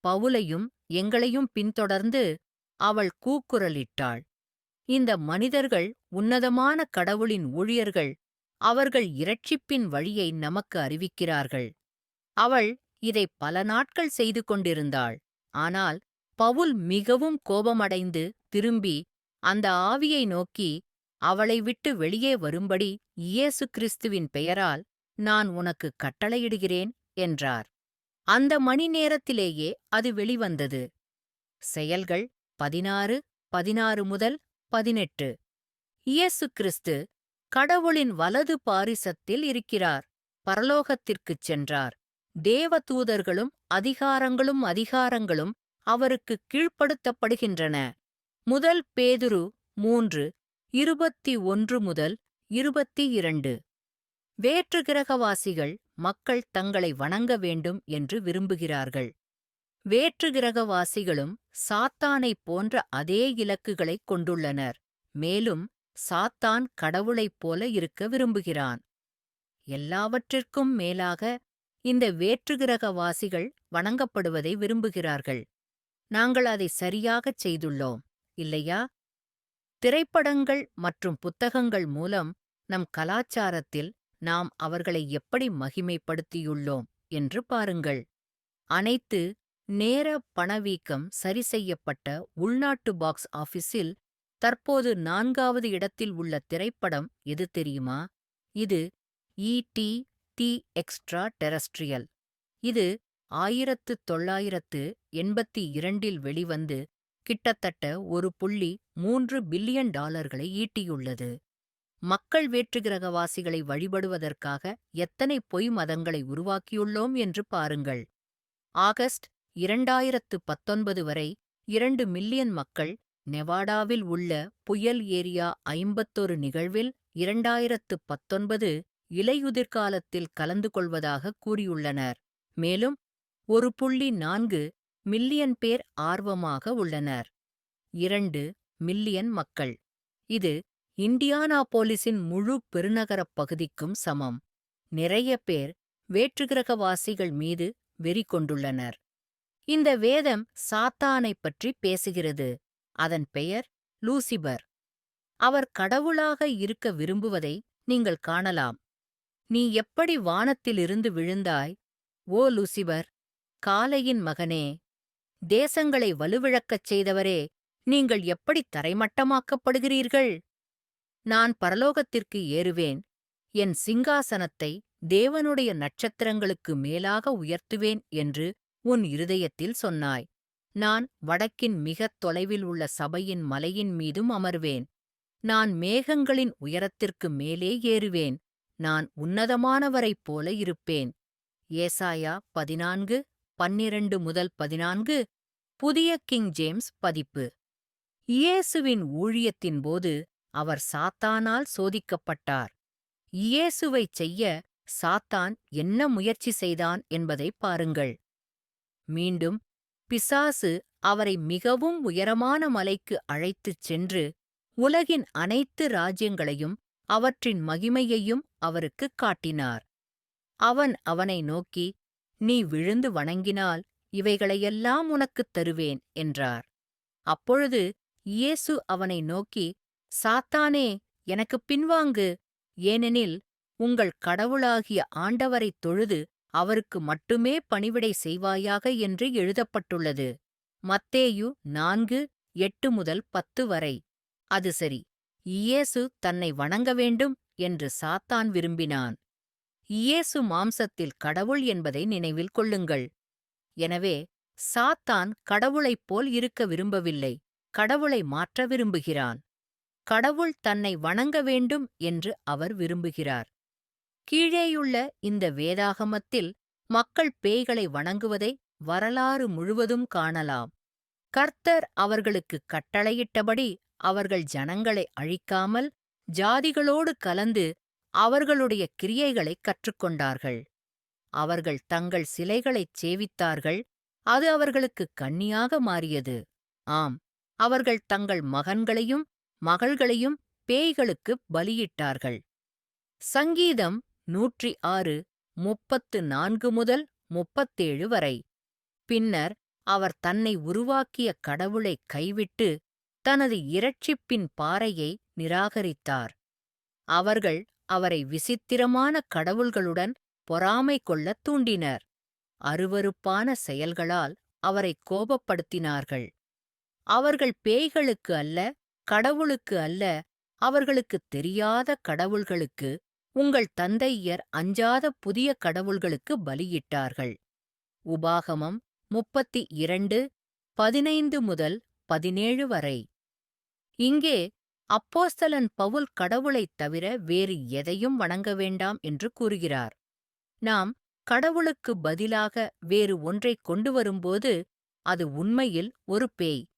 பவுலையும் எங்களையும் பின்தொடர்ந்து அவள் கூக்குரலிட்டாள், இந்த மனிதர்கள் உன்னதமான கடவுளின் ஊழியர்கள், அவர்கள் இரட்சிப்பின் வழியை நமக்கு அறிவிக்கிறார்கள். அவள் இதை பல நாட்கள் செய்து கொண்டிருந்தாள். ஆனால் பவுல் மிகவும் கோபமடைந்து திரும்பி அந்த ஆவியை நோக்கி, அவளை விட்டு வெளியே வரும்படி இயேசு கிறிஸ்துவின் பெயரால் நான் உனக்கு கட்டளையிடுகிறேன் என்றார். அந்த மணி நேரத்திலேயே அது வெளிவந்தது. செயல்கள் 16:16 முதல் 18. இயேசு கிறிஸ்து கடவுளின் வலது பாரிசத்தில் இருக்கிறார். பரலோகத்திற்குச் சென்றார். தேவதூதர்களும் அதிகாரங்களும் அவருக்குக் கீழ்ப்படுத்தப்படுகின்றன. முதல் பேதுரு 3:21 முதல் 22. வேற்றுகிரகவாசிகள் மக்கள் தங்களை வணங்க வேண்டும் என்று விரும்புகிறார்கள். வேற்றுகிரகவாசிகளும் சாத்தானைப் போன்ற அதே இலக்குகளைக் கொண்டுள்ளனர். மேலும் சாத்தான் கடவுளைப் போல இருக்க விரும்புகிறான். எல்லாவற்றிற்கும் மேலாக இந்த வேற்றுகிரகவாசிகள் வணங்கப்படுவதை விரும்புகிறார்கள். நாங்கள் அதை சரியாகச் செய்துள்ளோம், இல்லையா? திரைப்படங்கள் மற்றும் புத்தகங்கள் மூலம் நம் கலாச்சாரத்தில் நாம் அவர்களை எப்படி மகிமைப்படுத்தியுள்ளோம் என்று பாருங்கள். அனைத்து நேர பணவீக்கம் சரி செய்யப்பட்ட உள்நாட்டு பாக்ஸ் ஆஃபிஸில் தற்போது 4வது இடத்தில் உள்ள திரைப்படம் எது தெரியுமா? இது ஈ.டி. தி எக்ஸ்ட்ரா டெரஸ்ட்ரியல். இது 1982இல் வெளிவந்து கிட்டத்தட்ட $1.3 பில்லியன் ஈட்டியுள்ளது. மக்கள் வேற்றுகிரகவாசிகளை வழிபடுவதற்காக எத்தனை பொய் மதங்களை உருவாக்கியுள்ளோம் என்று பாருங்கள். ஆகஸ்ட் 2019 வரை 2 மில்லியன் மக்கள் நெவாடாவில் உள்ள புயல் ஏரியா 51 நிகழ்வில் 2019 இலையுதிர்காலத்தில் கலந்து கொள்வதாக கூறியுள்ளனர். மேலும் 1.4 மில்லியன் பேர் ஆர்வமாக உள்ளனர். 2 மில்லியன் மக்கள். இது இண்டியானாபோலிஸின் முழு பெருநகரப் பகுதிக்கும் சமம். நிறைய பேர் வேற்றுகிரகவாசிகள் மீது வெறி கொண்டுள்ளனர். இந்த வேதம் சாத்தானைப் பற்றி பேசுகிறது. அதன் பெயர் லூசிபர். அவர் கடவுளாக இருக்க விரும்புவதை நீங்கள் காணலாம். நீ எப்படி வானத்திலிருந்து விழுந்தாய், ஓ லூசிபர், காலையின் மகனே! தேசங்களை வலுவிழக்கச் செய்தவரே, நீங்கள் எப்படி தரைமட்டமாக்கப்படுகிறீர்கள்? நான் பரலோகத்திற்கு ஏறுவேன். என் சிங்காசனத்தை தேவனுடைய நட்சத்திரங்களுக்கு மேலாக உயர்த்துவேன் என்று உன் இருதயத்தில் சொன்னாய். நான் வடக்கின் மிகத் தொலைவில் உள்ள சபையின் மலையின் மீதும் அமர்வேன். நான் மேகங்களின் உயரத்திற்கு மேலே ஏறுவேன். நான் உன்னதமானவரைப் போல இருப்பேன். ஏசாயா 14:12 முதல் 14, புதிய கிங் ஜேம்ஸ் பதிப்பு. இயேசுவின் ஊழியத்தின்போது அவர் சாத்தானால் சோதிக்கப்பட்டார். இயேசுவைச் செய்ய சாத்தான் என்ன முயற்சி செய்தான் என்பதைப் பாருங்கள். மீண்டும் பிசாசு அவரை மிகவும் உயரமான மலைக்கு அழைத்துச் சென்று உலகின் அனைத்து ராஜ்யங்களையும் அவற்றின் மகிமையையும் அவருக்குக் காட்டினார். அவன் அவனை நோக்கி, நீ விழுந்து வணங்கினால் இவைகளையெல்லாம் உனக்குத் தருவேன் என்றார். அப்பொழுது இயேசு அவனை நோக்கி, சாத்தானே, எனக்குப் பின்வாங்கு. ஏனெனில் உங்கள் கடவுளாகிய ஆண்டவரைத் தொழுது அவருக்கு மட்டுமே பணிவிடை செய்வாயாக என்று எழுதப்பட்டுள்ளது. மத்தேயு 4:8-10 வரை. அது சரி, இயேசு தன்னை வணங்க வேண்டும் என்று சாத்தான் விரும்பினான். இயேசு மாம்சத்தில் கடவுள் என்பதை நினைவில் கொள்ளுங்கள். எனவே சாத்தான் கடவுளைப் போல் இருக்க விரும்பவில்லை, கடவுளை மாற்ற விரும்புகிறான். கடவுள் தன்னை வணங்க வேண்டும் என்று அவர் விரும்புகிறார். கீழேயுள்ள இந்த வேதாகமத்தில் மக்கள் பேய்களை வணங்குவதை வரலாறு முழுவதும் காணலாம். கர்த்தர் அவர்களுக்குக் கட்டளையிட்டபடி அவர்கள் ஜனங்களை அழிக்காமல் ஜாதிகளோடு கலந்து அவர்களுடைய கிரியைகளைக் கற்றுக்கொண்டார்கள். அவர்கள் தங்கள் சிலைகளைச் சேவித்தார்கள், அது அவர்களுக்குக் கண்ணியாக மாறியது. ஆம், அவர்கள் தங்கள் மகன்களையும் மகள்களையும் பேய்களுக்குப் பலியிட்டார்கள். சங்கீதம் 106:34-37 வரை. பின்னர் அவர் தன்னை உருவாக்கிய கடவுளைக் கைவிட்டு தனது இரட்சிப்பின் பாறையை நிராகரித்தார். அவர்கள் அவரை விசித்திரமான கடவுள்களுடன் பொறாமை கொள்ளத் தூண்டினர். அருவருப்பான செயல்களால் அவரைக் கோபப்படுத்தினார்கள். அவர்கள் பேய்களுக்கு அல்ல, கடவுளுக்கு அல்ல, அவர்களுக்குத் தெரியாத கடவுள்களுக்கு, உங்கள் தந்தையர் அஞ்சாத புதிய கடவுள்களுக்கு பலியிட்டார்கள். உபாகமம் 32:15-17 வரை. இங்கே அப்போஸ்தலன் பவுல் கடவுளைத் தவிர வேறு எதையும் வணங்க வேண்டாம் என்று கூறுகிறார். நாம் கடவுளுக்கு பதிலாக வேறு ஒன்றைக் கொண்டு வரும்போது அது உண்மையில் ஒரு பேய்.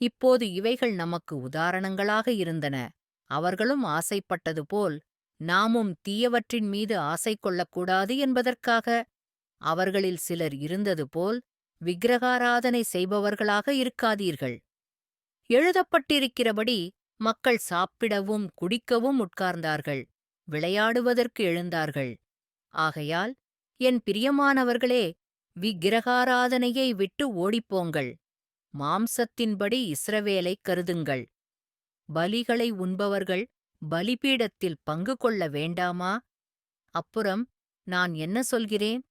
இப்போது இவைகள் நமக்கு உதாரணங்களாக இருந்தன. அவர்களும் ஆசைப்பட்டது போல் நாமும் தீயவற்றின் மீது ஆசை கொள்ளக்கூடாது என்பதற்காக. அவர்களில் சிலர் இருந்தது போல் விக்கிரகாராதனை செய்பவர்களாக இருக்காதீர்கள். எழுதப்பட்டிருக்கிறபடி மக்கள் சாப்பிடவும் குடிக்கவும் உட்கார்ந்தார்கள், விளையாடுவதற்கு எழுந்தார்கள். ஆகையால் என் பிரியமானவர்களே, விக்கிரகாராதனையை விட்டு ஓடிப்போங்கள். மாம்சத்தின்படி இஸ்ரவேலைக் கருதுங்கள். பலிகளை உண்பவர்கள் பலிபீடத்தில் பங்கு கொள்ள வேண்டாமா? அப்புறம் நான் என்ன சொல்கிறேன்?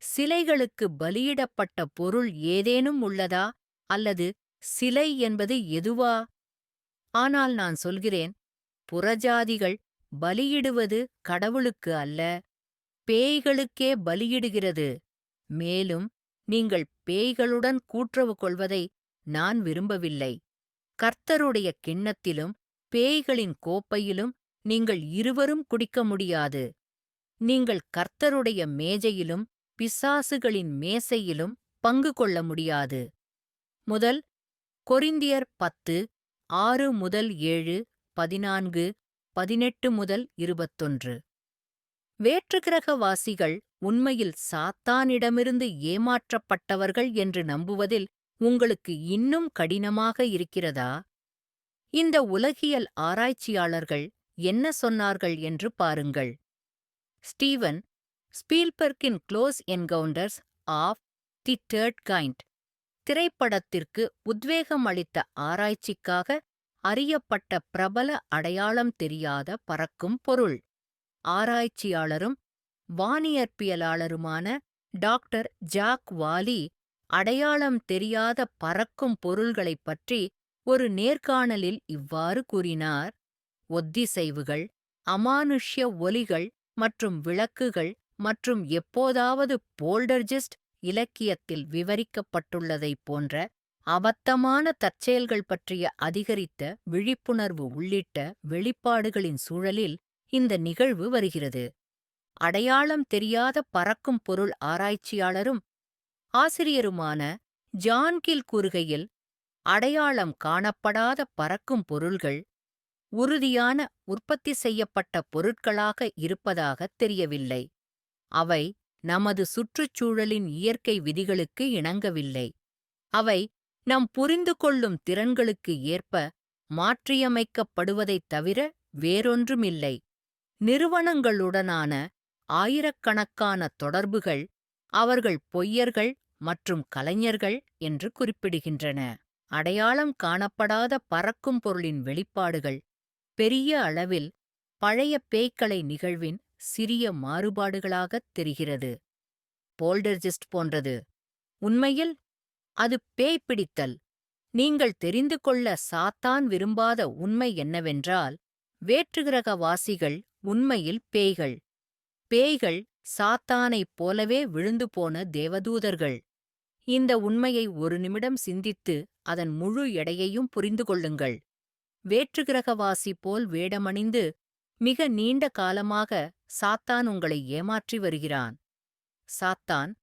சிலைகளுக்கு பலியிடப்பட்ட பொருள் ஏதேனும் உள்ளதா, அல்லது சிலை என்பது எதுவா? ஆனால் நான் சொல்கிறேன், புறஜாதிகள் பலியிடுவது கடவுளுக்கு அல்ல, பேய்களுக்கே பலியிடுகிறது. மேலும் நீங்கள் பேய்களுடன் கூட்டுறவு கொள்வதை நான் விரும்பவில்லை. கர்த்தருடைய கிண்ணத்திலும் பேய்களின் கோப்பையிலும் நீங்கள் இருவரும் குடிக்க முடியாது. நீங்கள் கர்த்தருடைய மேஜையிலும் பிசாசுகளின் மேசையிலும் பங்கு கொள்ள முடியாது. முதல் கொரிந்தியர் 10:6-7, 14, 18-21. வேற்றுக்கிரகவாசிகள் உண்மையில் சாத்தானிடமிருந்து ஏமாற்றப்பட்டவர்கள் என்று நம்புவதில் உங்களுக்கு இன்னும் கடினமாக இருக்கிறதா? இந்த உலகியல் ஆராய்ச்சியாளர்கள் என்ன சொன்னார்கள் என்று பாருங்கள். ஸ்டீவன் ஸ்பீல்பர்க்கின் close encounters of the third kind திரைப்படத்திற்கு உத்வேகம் அளித்த ஆராய்ச்சிக்காக அறியப்பட்ட பிரபல அடையாளம் தெரியாத பறக்கும் பொருள் ஆராய்ச்சியாளரும் வானியற்பியலாளருமான டாக்டர் ஜாக் வாலி அடையாளம் தெரியாத பறக்கும் பொருள்களைப் பற்றி ஒரு நேர்காணலில் இவ்வாறு கூறினார்: ஒத்திசைவுகள், அமானுஷ்ய ஒலிகள் மற்றும் விளக்குகள் மற்றும் எப்போதாவது போல்டர்ஜிஸ்ட் இலக்கியத்தில் விவரிக்கப்பட்டுள்ளதைப் போன்ற அபத்தமான தற்செயல்கள் பற்றிய அதிகரித்த விழிப்புணர்வு உள்ளிட்ட வெளிப்பாடுகளின் சூழலில் இந்த நிகழ்வு வருகிறது. அடையாளம் தெரியாத பறக்கும் பொருள் ஆராய்ச்சியாளரும் ஆசிரியருமான ஜான் கில் கூறுகையில், அடையாளம் காணப்படாத பறக்கும் பொருள்கள் உறுதியான உற்பத்தி செய்யப்பட்ட பொருட்களாக இருப்பதாகத் தெரியவில்லை. அவை நமது சுற்றுச்சூழலின் இயற்கை விதிகளுக்கு இணங்கவில்லை. அவை நம் புரிந்து கொள்ளும் திறன்களுக்கு ஏற்ப மாற்றியமைக்கப்படுவதைத் தவிர வேறொன்றுமில்லை. நிறுவனங்களுடனான ஆயிரக்கணக்கான தொடர்புகள் அவர்கள் பொய்யர்கள் மற்றும் கலைஞர்கள் என்று குறிப்பிடுகின்றன. அடையாளம் காணப்படாத பறக்கும் பொருளின் வெளிப்பாடுகள் பெரிய அளவில் பழைய பேய்க்கலை நிகழ்வின் சிறிய மாறுபாடுகளாகத் தெரிகிறது. போல்டர்ஜிஸ்ட் போன்றது. உண்மையில் அது பேய் பிடித்தல். நீங்கள் தெரிந்து கொள்ள சாத்தான் விரும்பாத உண்மை என்னவென்றால், வேற்றுகிரகவாசிகள் உண்மையில் பேய்கள். பேய்கள் சாத்தானைப் போலவே விழுந்து போன தேவதூதர்கள். இந்த உண்மையை ஒரு நிமிடம் சிந்தித்து அதன் முழு எடையையும் புரிந்து கொள்ளுங்கள். வேற்றுகிரகவாசி போல் வேடமணிந்து மிக நீண்ட காலமாக சாத்தான் உங்களை ஏமாற்றி வருகிறான். சாத்தான்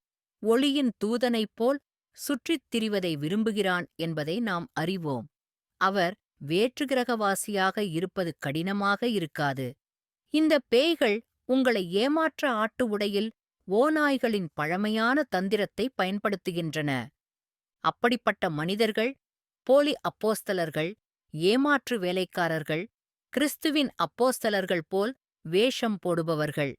ஒளியின் தூதனைப் போல் சுற்றித் திரிவதை விரும்புகிறான் என்பதை நாம் அறிவோம். அவர் வேற்றுகிரகவாசியாக இருப்பது கடினமாக இருக்காது. இந்த பேய்கள் உங்களை ஏமாற்ற ஆட்டு உடையில் ஓநாய்களின் பழமையான தந்திரத்தை பயன்படுத்துகின்றன. அப்படிப்பட்ட மனிதர்கள் போலி அப்போஸ்தலர்கள், ஏமாற்று வேலைக்காரர்கள், கிறிஸ்துவின் அப்போஸ்தலர்கள் போல் வேஷம் போடுபவர்கள்.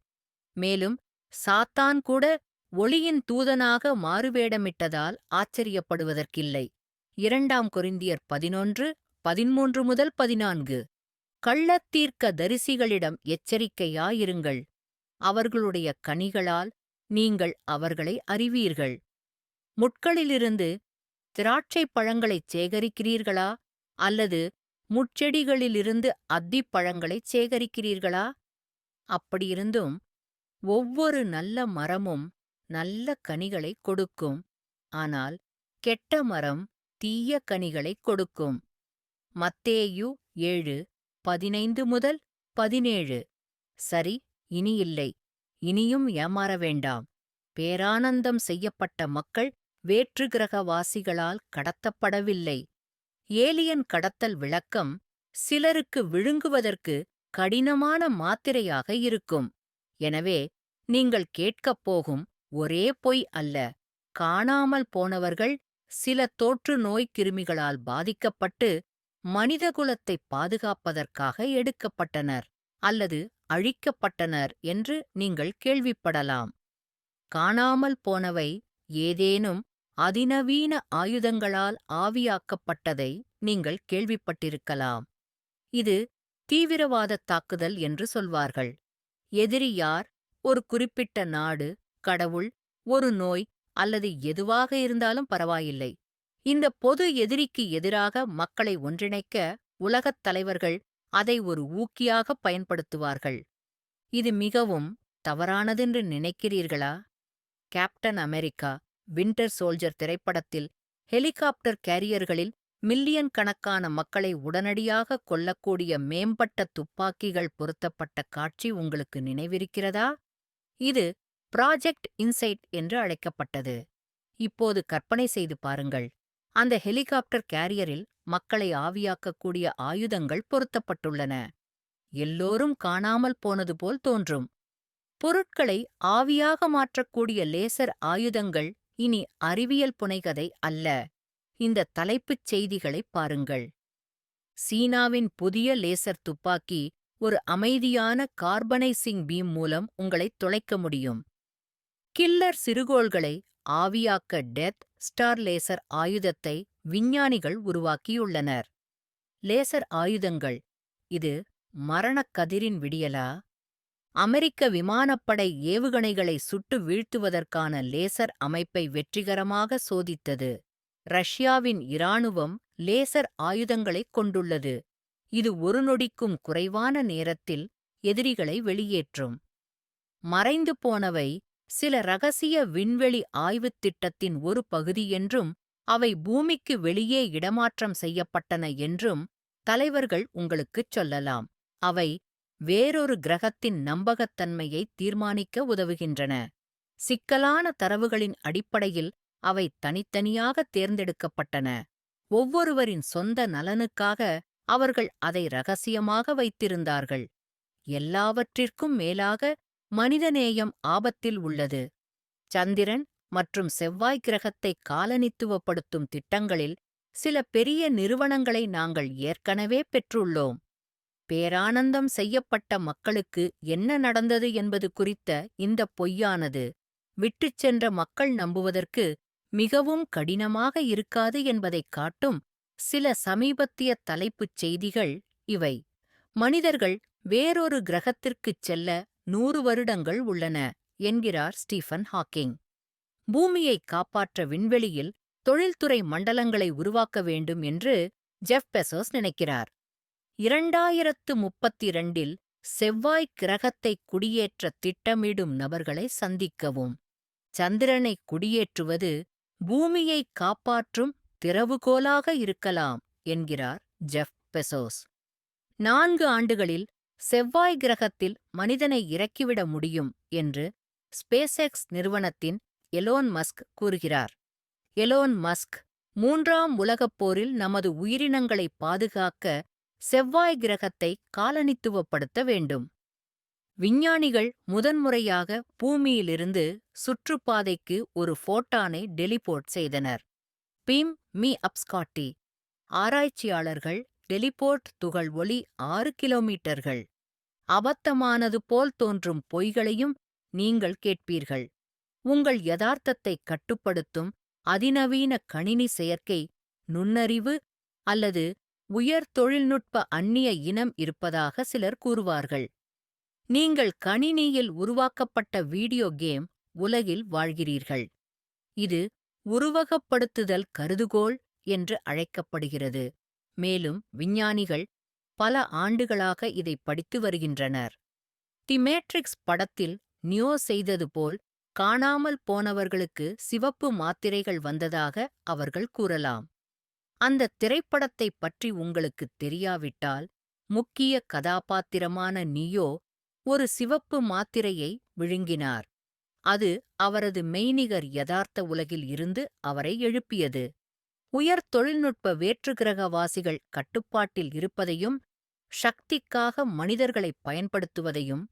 மேலும் சாத்தான் கூட ஒளியின் தூதனாக மாறுவேடமிட்டதால் ஆச்சரியப்படுவதற்கில்லை. 2 கொரிந்தியர் 11:13-14. கள்ளத்தீர்க்க தரிசிகளிடம் எச்சரிக்கையாயிருங்கள். அவர்களுடைய கனிகளால் நீங்கள் அவர்களை அறிவீர்கள். முட்களிலிருந்து திராட்சைப் பழங்களைச் சேகரிக்கிறீர்களா, அல்லது முட்செடிகளிலிருந்து அத்திப் பழங்களைச் சேகரிக்கிறீர்களா? அப்படியிருந்தும் ஒவ்வொரு நல்ல மரமும் நல்ல கனிகளைக் கொடுக்கும். ஆனால் கெட்ட மரம் தீய கனிகளைக் கொடுக்கும். மத்தேயு 7:15-17. சரி, இனி இல்லை. இனியும் ஏமாற வேண்டாம். பேரானந்தம் செய்யப்பட்ட மக்கள் வேற்றுகிரகவாசிகளால் கடத்தப்படவில்லை. ஏலியன் கடத்தல் விளக்கம் சிலருக்கு விழுங்குவதற்கு கடினமான மாத்திரையாக இருக்கும். எனவே நீங்கள் கேட்கப் போகும் ஒரே பொய் அல்ல. காணாமல் போனவர்கள் சில தோற்று நோய்க் கிருமிகளால் பாதிக்கப்பட்டு மனிதகுலத்தைப் பாதுகாப்பதற்காக எடுக்கப்பட்டனர் அல்லது அழிக்கப்பட்டனர் என்று நீங்கள் கேள்விப்படலாம். காணாமல் போனவை ஏதேனும் அதிநவீன ஆயுதங்களால் ஆவியாக்கப்பட்டதை நீங்கள் கேள்விப்பட்டிருக்கலாம். இது தீவிரவாதத் தாக்குதல் என்று சொல்வார்கள். எதிரி யார்? ஒரு குறிப்பிட்ட நாடு, கடவுள், ஒரு நோய் அல்லது எதுவாக இருந்தாலும் பரவாயில்லை. இந்த பொது எதிரிக்கு எதிராக மக்களை ஒன்றிணைக்க உலகத் தலைவர்கள் அதை ஒரு ஊக்கியாக பயன்படுத்துவார்கள். இது மிகவும் தவறானதென்று நினைக்கிறீர்களா? கேப்டன் அமெரிக்கா வின்டர் சோல்ஜர் திரைப்படத்தில் ஹெலிகாப்டர் கேரியர்களில் மில்லியன் கணக்கான மக்களை உடனடியாக கொல்லக்கூடிய மேம்பட்ட துப்பாக்கிகள் பொருத்தப்பட்ட காட்சி உங்களுக்கு நினைவிருக்கிறதா? இது ப்ராஜெக்ட் இன்சைட் என்று அழைக்கப்பட்டது. இப்போது கற்பனை செய்து பாருங்கள். அந்த ஹெலிகாப்டர் கேரியரில் மக்களை ஆவியாக்கக்கூடிய ஆயுதங்கள் பொருத்தப்பட்டுள்ளன. எல்லோரும் காணாமல் போனது போல் தோன்றும். பொருட்களை ஆவியாக மாற்றக்கூடிய லேசர் ஆயுதங்கள் இனி அறிவியல் புனைகதை அல்ல. இந்த தலைப்புச் செய்திகளைப் பாருங்கள். சீனாவின் புதிய லேசர் துப்பாக்கி ஒரு அமைதியான கார்பனைசிங் பீம் மூலம் உங்களைத் தொலைக்க முடியும். கில்லர் சிறுகோள்களை ஆவியாக்க டெத் ஸ்டார் லேசர் ஆயுதத்தை விஞ்ஞானிகள் உருவாக்கியுள்ளனர். லேசர் ஆயுதங்கள், இது மரணக் கதிரின் விடியலா? அமெரிக்க விமானப்படை ஏவுகணைகளை சுட்டு வீழ்த்துவதற்கான லேசர் அமைப்பை வெற்றிகரமாக சோதித்தது. ரஷ்யாவின் இராணுவம் லேசர் ஆயுதங்களைக் கொண்டுள்ளது. இது ஒரு நொடிக்கும் குறைவான நேரத்தில் எதிரிகளை வெளியேற்றும். மறைந்து போனவை சில ரகசிய விண்வெளி ஆய்வுத் திட்டத்தின் ஒரு பகுதி என்றும், அவை பூமிக்கு வெளியே இடமாற்றம் செய்யப்பட்டன என்றும் தலைவர்கள் உங்களுக்குச் சொல்லலாம். அவை வேறொரு கிரகத்தின் நம்பகத்தன்மையை தீர்மானிக்க உதவுகின்றன. சிக்கலான தரவுகளின் அடிப்படையில் அவை தனித்தனியாக தேர்ந்தெடுக்கப்பட்டன. ஒவ்வொருவரின் சொந்த நலனுக்காக அவர்கள் அதை ரகசியமாக வைத்திருந்தார்கள். எல்லாவற்றிற்கும் மேலாக மனிதநேயம் ஆபத்தில் உள்ளது. சந்திரன் மற்றும் செவ்வாய் கிரகத்தை காலனித்துவப்படுத்தும் திட்டங்களில் சில பெரிய நிறுவனங்களை நாங்கள் ஏற்கனவே பெற்றுள்ளோம். பேரானந்தம் செய்யப்பட்ட மக்களுக்கு என்ன நடந்தது என்பது குறித்த இந்த பொய்யானது விட்டுச் சென்ற மக்கள் நம்புவதற்கு மிகவும் கடினமாக இருக்காது என்பதைக் காட்டும் சில சமீபத்திய தலைப்புச் செய்திகள் இவை. மனிதர்கள் வேறொரு கிரகத்திற்குச் செல்ல 100 வருடங்கள் உள்ளன என்கிறார் ஸ்டீஃபன் ஹாக்கிங். பூமியை காப்பாற்ற விண்வெளியில் தொழில்துறை மண்டலங்களை உருவாக்க வேண்டும் என்று ஜெஃப் பெசோஸ் நினைக்கிறார். 2032இல் செவ்வாய் கிரகத்தை குடியேற்ற திட்டமிடும் நபர்களை சந்திக்கவும். சந்திரனை குடியேற்றுவது பூமியை காப்பாற்றும் திறவுகோலாக இருக்கலாம் என்கிறார் ஜெஃப் பெசோஸ். 4 ஆண்டுகளில் செவ்வாய் கிரகத்தில் மனிதனை இறக்கிவிட முடியும் என்று ஸ்பேஸ்எக்ஸ் நிறுவனத்தின் எலோன் மஸ்க் கூறுகிறார். எலோன் மஸ்க் 3ஆம் உலகப் போரில் நமது உயிரினங்களை பாதுகாக்க செவ்வாய் கிரகத்தை காலனித்துவப்படுத்த வேண்டும். விஞ்ஞானிகள் முதன்முறையாக பூமியிலிருந்து சுற்றுப்பாதைக்கு ஒரு ஃபோட்டானை டெலிபோர்ட் செய்தனர். Beam me up Scotty. ஆராய்ச்சியாளர்கள் டெலிபோர்ட் துகள் ஒளி 6 கிலோமீட்டர்கள். அபத்தமானது போல் தோன்றும் பொய்களையும் நீங்கள் கேட்பீர்கள். உங்கள் யதார்த்தத்தை கட்டுப்படுத்தும் அதிநவீன கணினி செயற்கை நுண்ணறிவு அல்லது உயர் தொழில்நுட்ப அந்நிய இனம் இருப்பதாக சிலர் கூறுவார்கள். நீங்கள் கணினியில் உருவாக்கப்பட்ட வீடியோ கேம் உலகில் வாழ்கிறீர்கள். இது உருவகப்படுத்துதல் கருதுகோள் என்று அழைக்கப்படுகிறது. மேலும் விஞ்ஞானிகள் பல ஆண்டுகளாக இதை படித்து வருகின்றனர். தி மேட்ரிக்ஸ் படத்தில் நியோ செய்தது போல் காணாமல் போனவர்களுக்கு சிவப்பு மாத்திரைகள் வந்ததாக அவர்கள் கூறலாம். அந்த திரைப்படத்தைப் பற்றி உங்களுக்குத் தெரியாவிட்டால், முக்கிய கதாபாத்திரமான நியோ ஒரு சிவப்பு மாத்திரையை விழுங்கினார். அது அவரது மெய்நிகர் யதார்த்த உலகில் இருந்து அவரை எழுப்பியது. உயர் தொழில்நுட்ப வேற்றுக்கிரகவாசிகள் கட்டுப்பாட்டில் இருப்பதையும், சக்திக்காக மனிதர்களைப் பயன்படுத்துவதையும்,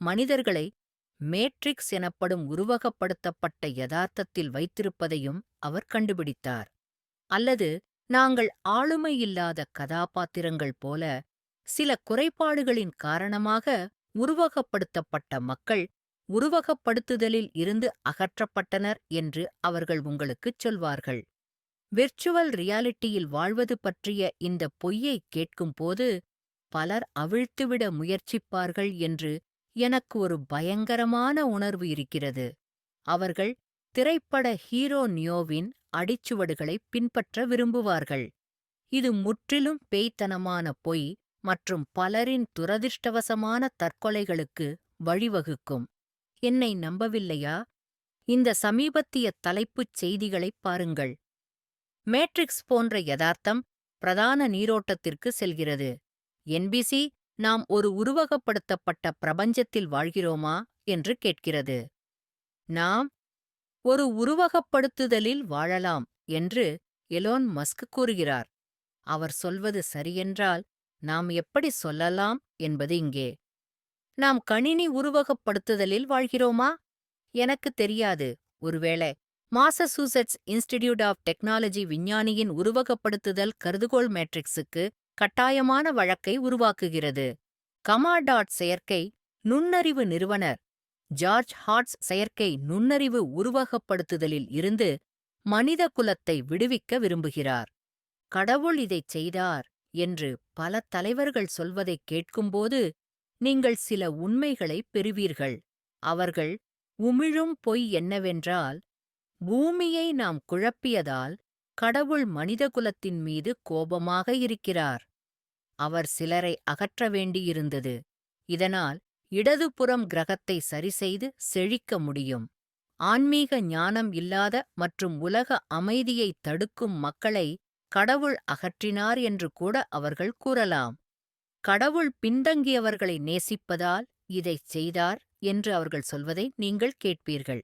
மனிதர்களை மேட்ரிக்ஸ் எனப்படும் உருவகப்படுத்தப்பட்ட யதார்த்தத்தில் வைத்திருப்பதையும் அவர் கண்டுபிடித்தார். அல்லது நாங்கள் ஆளுமையில்லாத கதாபாத்திரங்கள் போல, சில குறைபாடுகளின் காரணமாக உருவகப்படுத்தப்பட்ட மக்கள் உருவகப்படுத்துதலில் இருந்து அகற்றப்பட்டனர் என்று அவர்கள் உங்களுக்குச் சொல்வார்கள். விர்ச்சுவல் ரியாலிட்டியில் வாழ்வது பற்றிய இந்த பொய்யைக் கேட்கும்போது பலர் அவிழ்த்துவிட முயற்சிப்பார்கள் என்று எனக்கு ஒரு பயங்கரமான உணர்வு இருக்கிறது. அவர்கள் திரைப்பட ஹீரோ நியோவின் அடிச்சுவடுகளை பின்பற்ற விரும்புவார்கள். இது முற்றிலும் பேய்த்தனமான பொய் மற்றும் பலரின் துரதிர்ஷ்டவசமான தற்கொலைகளுக்கு வழிவகுக்கும். என்னை நம்பவில்லையா? இந்த சமீபத்திய தலைப்புச் செய்திகளைப் பாருங்கள். மேட்ரிக்ஸ் போன்ற யதார்த்தம் பிரதான நீரோட்டத்திற்கு செல்கிறது. என்பிசி நாம் ஒரு உருவகப்படுத்தப்பட்ட பிரபஞ்சத்தில் வாழ்கிறோமா என்று கேட்கிறது. நாம் ஒரு உருவகப்படுத்துதலில் வாழலாம் என்று எலோன் மஸ்க் கூறுகிறார். அவர் சொல்வது சரியென்றால் நாம் எப்படி சொல்லலாம் என்பது இங்கே. நாம் கணினி உருவகப்படுத்துதலில் வாழ்கிறோமா? எனக்கு தெரியாது. ஒருவேளை மாசசூசெட்ஸ் இன்ஸ்டிடியூட் ஆஃப் டெக்னாலஜி விஞ்ஞானியின் உருவகப்படுத்துதல் கருதுகோள் மேட்ரிக்ஸுக்கு கட்டாயமான வழக்கை உருவாக்குகிறது. கமாடாட் செயற்கை நுண்ணறிவு நிறுவனர் ஜார்ஜ் ஹார்ட்ஸ் செயற்கை நுண்ணறிவு உருவகப்படுத்துதலில் இருந்து மனித குலத்தை விடுவிக்க விரும்புகிறார். கடவுள் இதைச் செய்தார் என்று பல தலைவர்கள் சொல்வதைக் கேட்கும்போது நீங்கள் சில உண்மைகளைப் பெறுவீர்கள். அவர்கள் உமிழும் பொய் என்னவென்றால், பூமியை நாம் குழப்பியதால் கடவுள் மனிதகுலத்தின் மீது கோபமாக இருக்கிறார். அவர் சிலரை அகற்ற வேண்டியிருந்தது. இதனால் இடதுபுறம் கிரகத்தை சரிசெய்து செழிக்க முடியும். ஆன்மீக ஞானம் இல்லாத மற்றும் உலக அமைதியைத் தடுக்கும் மக்களை கடவுள் அகற்றினார் என்று கூட அவர்கள் கூறலாம். கடவுள் பின்தங்கியவர்களை நேசிப்பதால் இதைச் செய்தார் என்று அவர்கள் சொல்வதை நீங்கள் கேட்பீர்கள்.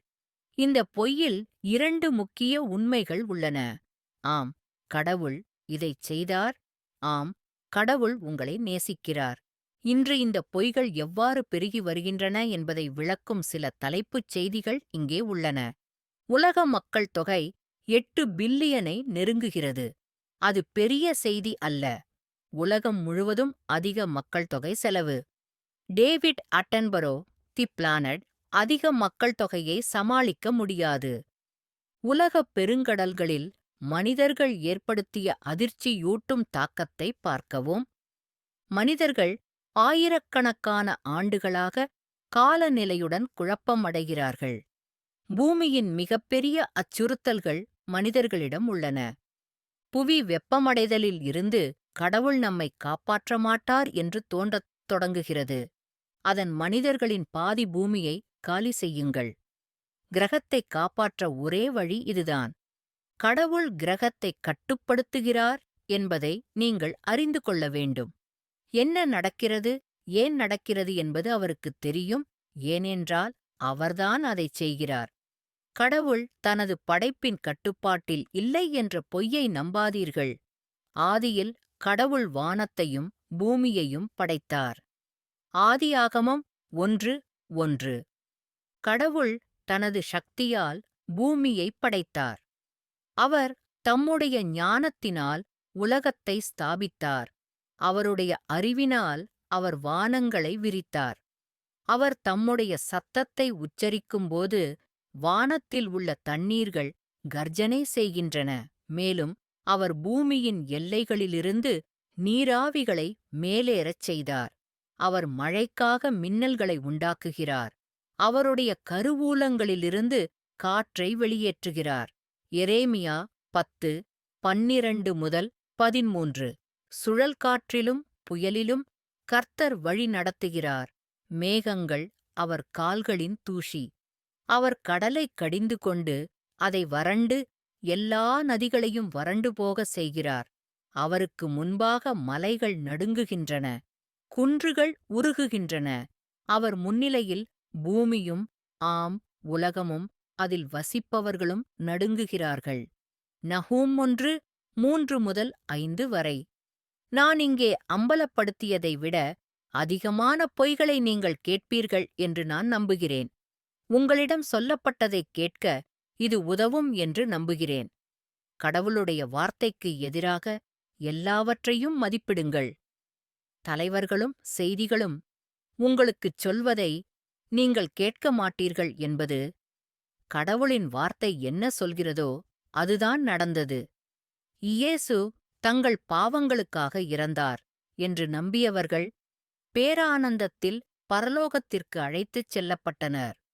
இந்த பொய்யில் 2 முக்கிய உண்மைகள் உள்ளன. ஆம், கடவுள் இதைச் செய்தார். ஆம், கடவுள் உங்களை நேசிக்கிறார். இன்று இந்த பொய்கள் எவ்வாறு பெருகி வருகின்றன என்பதை விளக்கும் சில தலைப்புச் செய்திகள் இங்கே உள்ளன. உலக மக்கள் தொகை 8 பில்லியனை நெருங்குகிறது. அது பெரிய செய்தி அல்ல. உலகம் முழுவதும் அதிக மக்கள் தொகை செலவு. டேவிட் அட்டன்பரோ, தி பிளானட், அதிக மக்கள் தொகையை சமாளிக்க முடியாது. உலகப் பெருங்கடல்களில் மனிதர்கள் ஏற்படுத்திய அதிர்ச்சியூட்டும் தாக்கத்தை பார்க்கவும். மனிதர்கள் ஆயிரக்கணக்கான ஆண்டுகளாக காலநிலையுடன் குழப்பமடைகிறார்கள். பூமியின் மிகப்பெரிய அச்சுறுத்தல்கள் மனிதர்களிடம் உள்ளன. புவி வெப்பமடைதலில் இருந்து கடவுள் நம்மை காப்பாற்ற மாட்டார் என்று தோன்றத் தொடங்குகிறது. அதன் மனிதர்களின் பாதி பூமியை காலி செய்யுங்கள். கிரகத்தை காப்பாற்ற ஒரே வழி இதுதான். கடவுள் கிரகத்தை கட்டுப்படுத்துகிறார் என்பதை நீங்கள் அறிந்து கொள்ள வேண்டும். என்ன நடக்கிறது, ஏன் நடக்கிறது என்பது அவருக்குத் தெரியும். ஏனென்றால் அவர்தான் அதைச் செய்கிறார். கடவுள் தனது படைப்பின் கட்டுப்பாட்டில் இல்லை என்ற பொய்யை நம்பாதீர்கள். ஆதியில் கடவுள் வானத்தையும் பூமியையும் படைத்தார். ஆதியாகமம் 1:1. கடவுள் தனது சக்தியால் பூமியைப் படைத்தார். அவர் தம்முடைய ஞானத்தினால் உலகத்தை ஸ்தாபித்தார். அவருடைய அறிவினால் அவர் வானங்களை விரித்தார். அவர் தம்முடைய சத்தத்தை உச்சரிக்கும்போது வானத்தில் உள்ள தண்ணீர்கள் கர்ஜனை செய்கின்றன. மேலும் அவர் பூமியின் எல்லைகளிலிருந்து நீராவிகளை மேலேறச் செய்தார். அவர் மழைக்காக மின்னல்களை உண்டாக்குகிறார். அவருடைய கருவூலங்களிலிருந்து காற்றை வெளியேற்றுகிறார். எரேமியா 10:12-13. சுழல் காற்றிலும் புயலிலும் கர்த்தர் வழி நடத்துகிறார். மேகங்கள் அவர் கால்களின் தூசி. அவர் கடலைக் கடிந்து கொண்டு அதை வறண்டு எல்லா நதிகளையும் வறண்டு போக செய்கிறார். அவருக்கு முன்பாக மலைகள் நடுங்குகின்றன, குன்றுகள் உருகுகின்றன. அவர் முன்னிலையில் பூமியும் ஆம் உலகமும் அதில் வசிப்பவர்களும் நடுங்குகிறார்கள். நஹூம் 1:3-5 வரை. நான் இங்கே அம்பலப்படுத்தியதை விட அதிகமான பொய்களை நீங்கள் கேட்பீர்கள் என்று நான் நம்புகிறேன். உங்களிடம் சொல்லப்பட்டதைக் கேட்க இது உதவும் என்று நம்புகிறேன். கடவுளுடைய வார்த்தைக்கு எதிராக எல்லாவற்றையும் மதிப்பிடுங்கள். தலைவர்களும் செய்திகளும் உங்களுக்குச் சொல்வதை நீங்கள் கேட்க மாட்டீர்கள் என்பது கடவுளின் வார்த்தை என்ன சொல்கிறதோ அதுதான் நடந்தது. இயேசு தங்கள் பாவங்களுக்காக இறந்தார் என்று நம்பியவர்கள் பேரானந்தத்தில் பரலோகத்திற்கு அழைத்துச் செல்லப்பட்டனர்.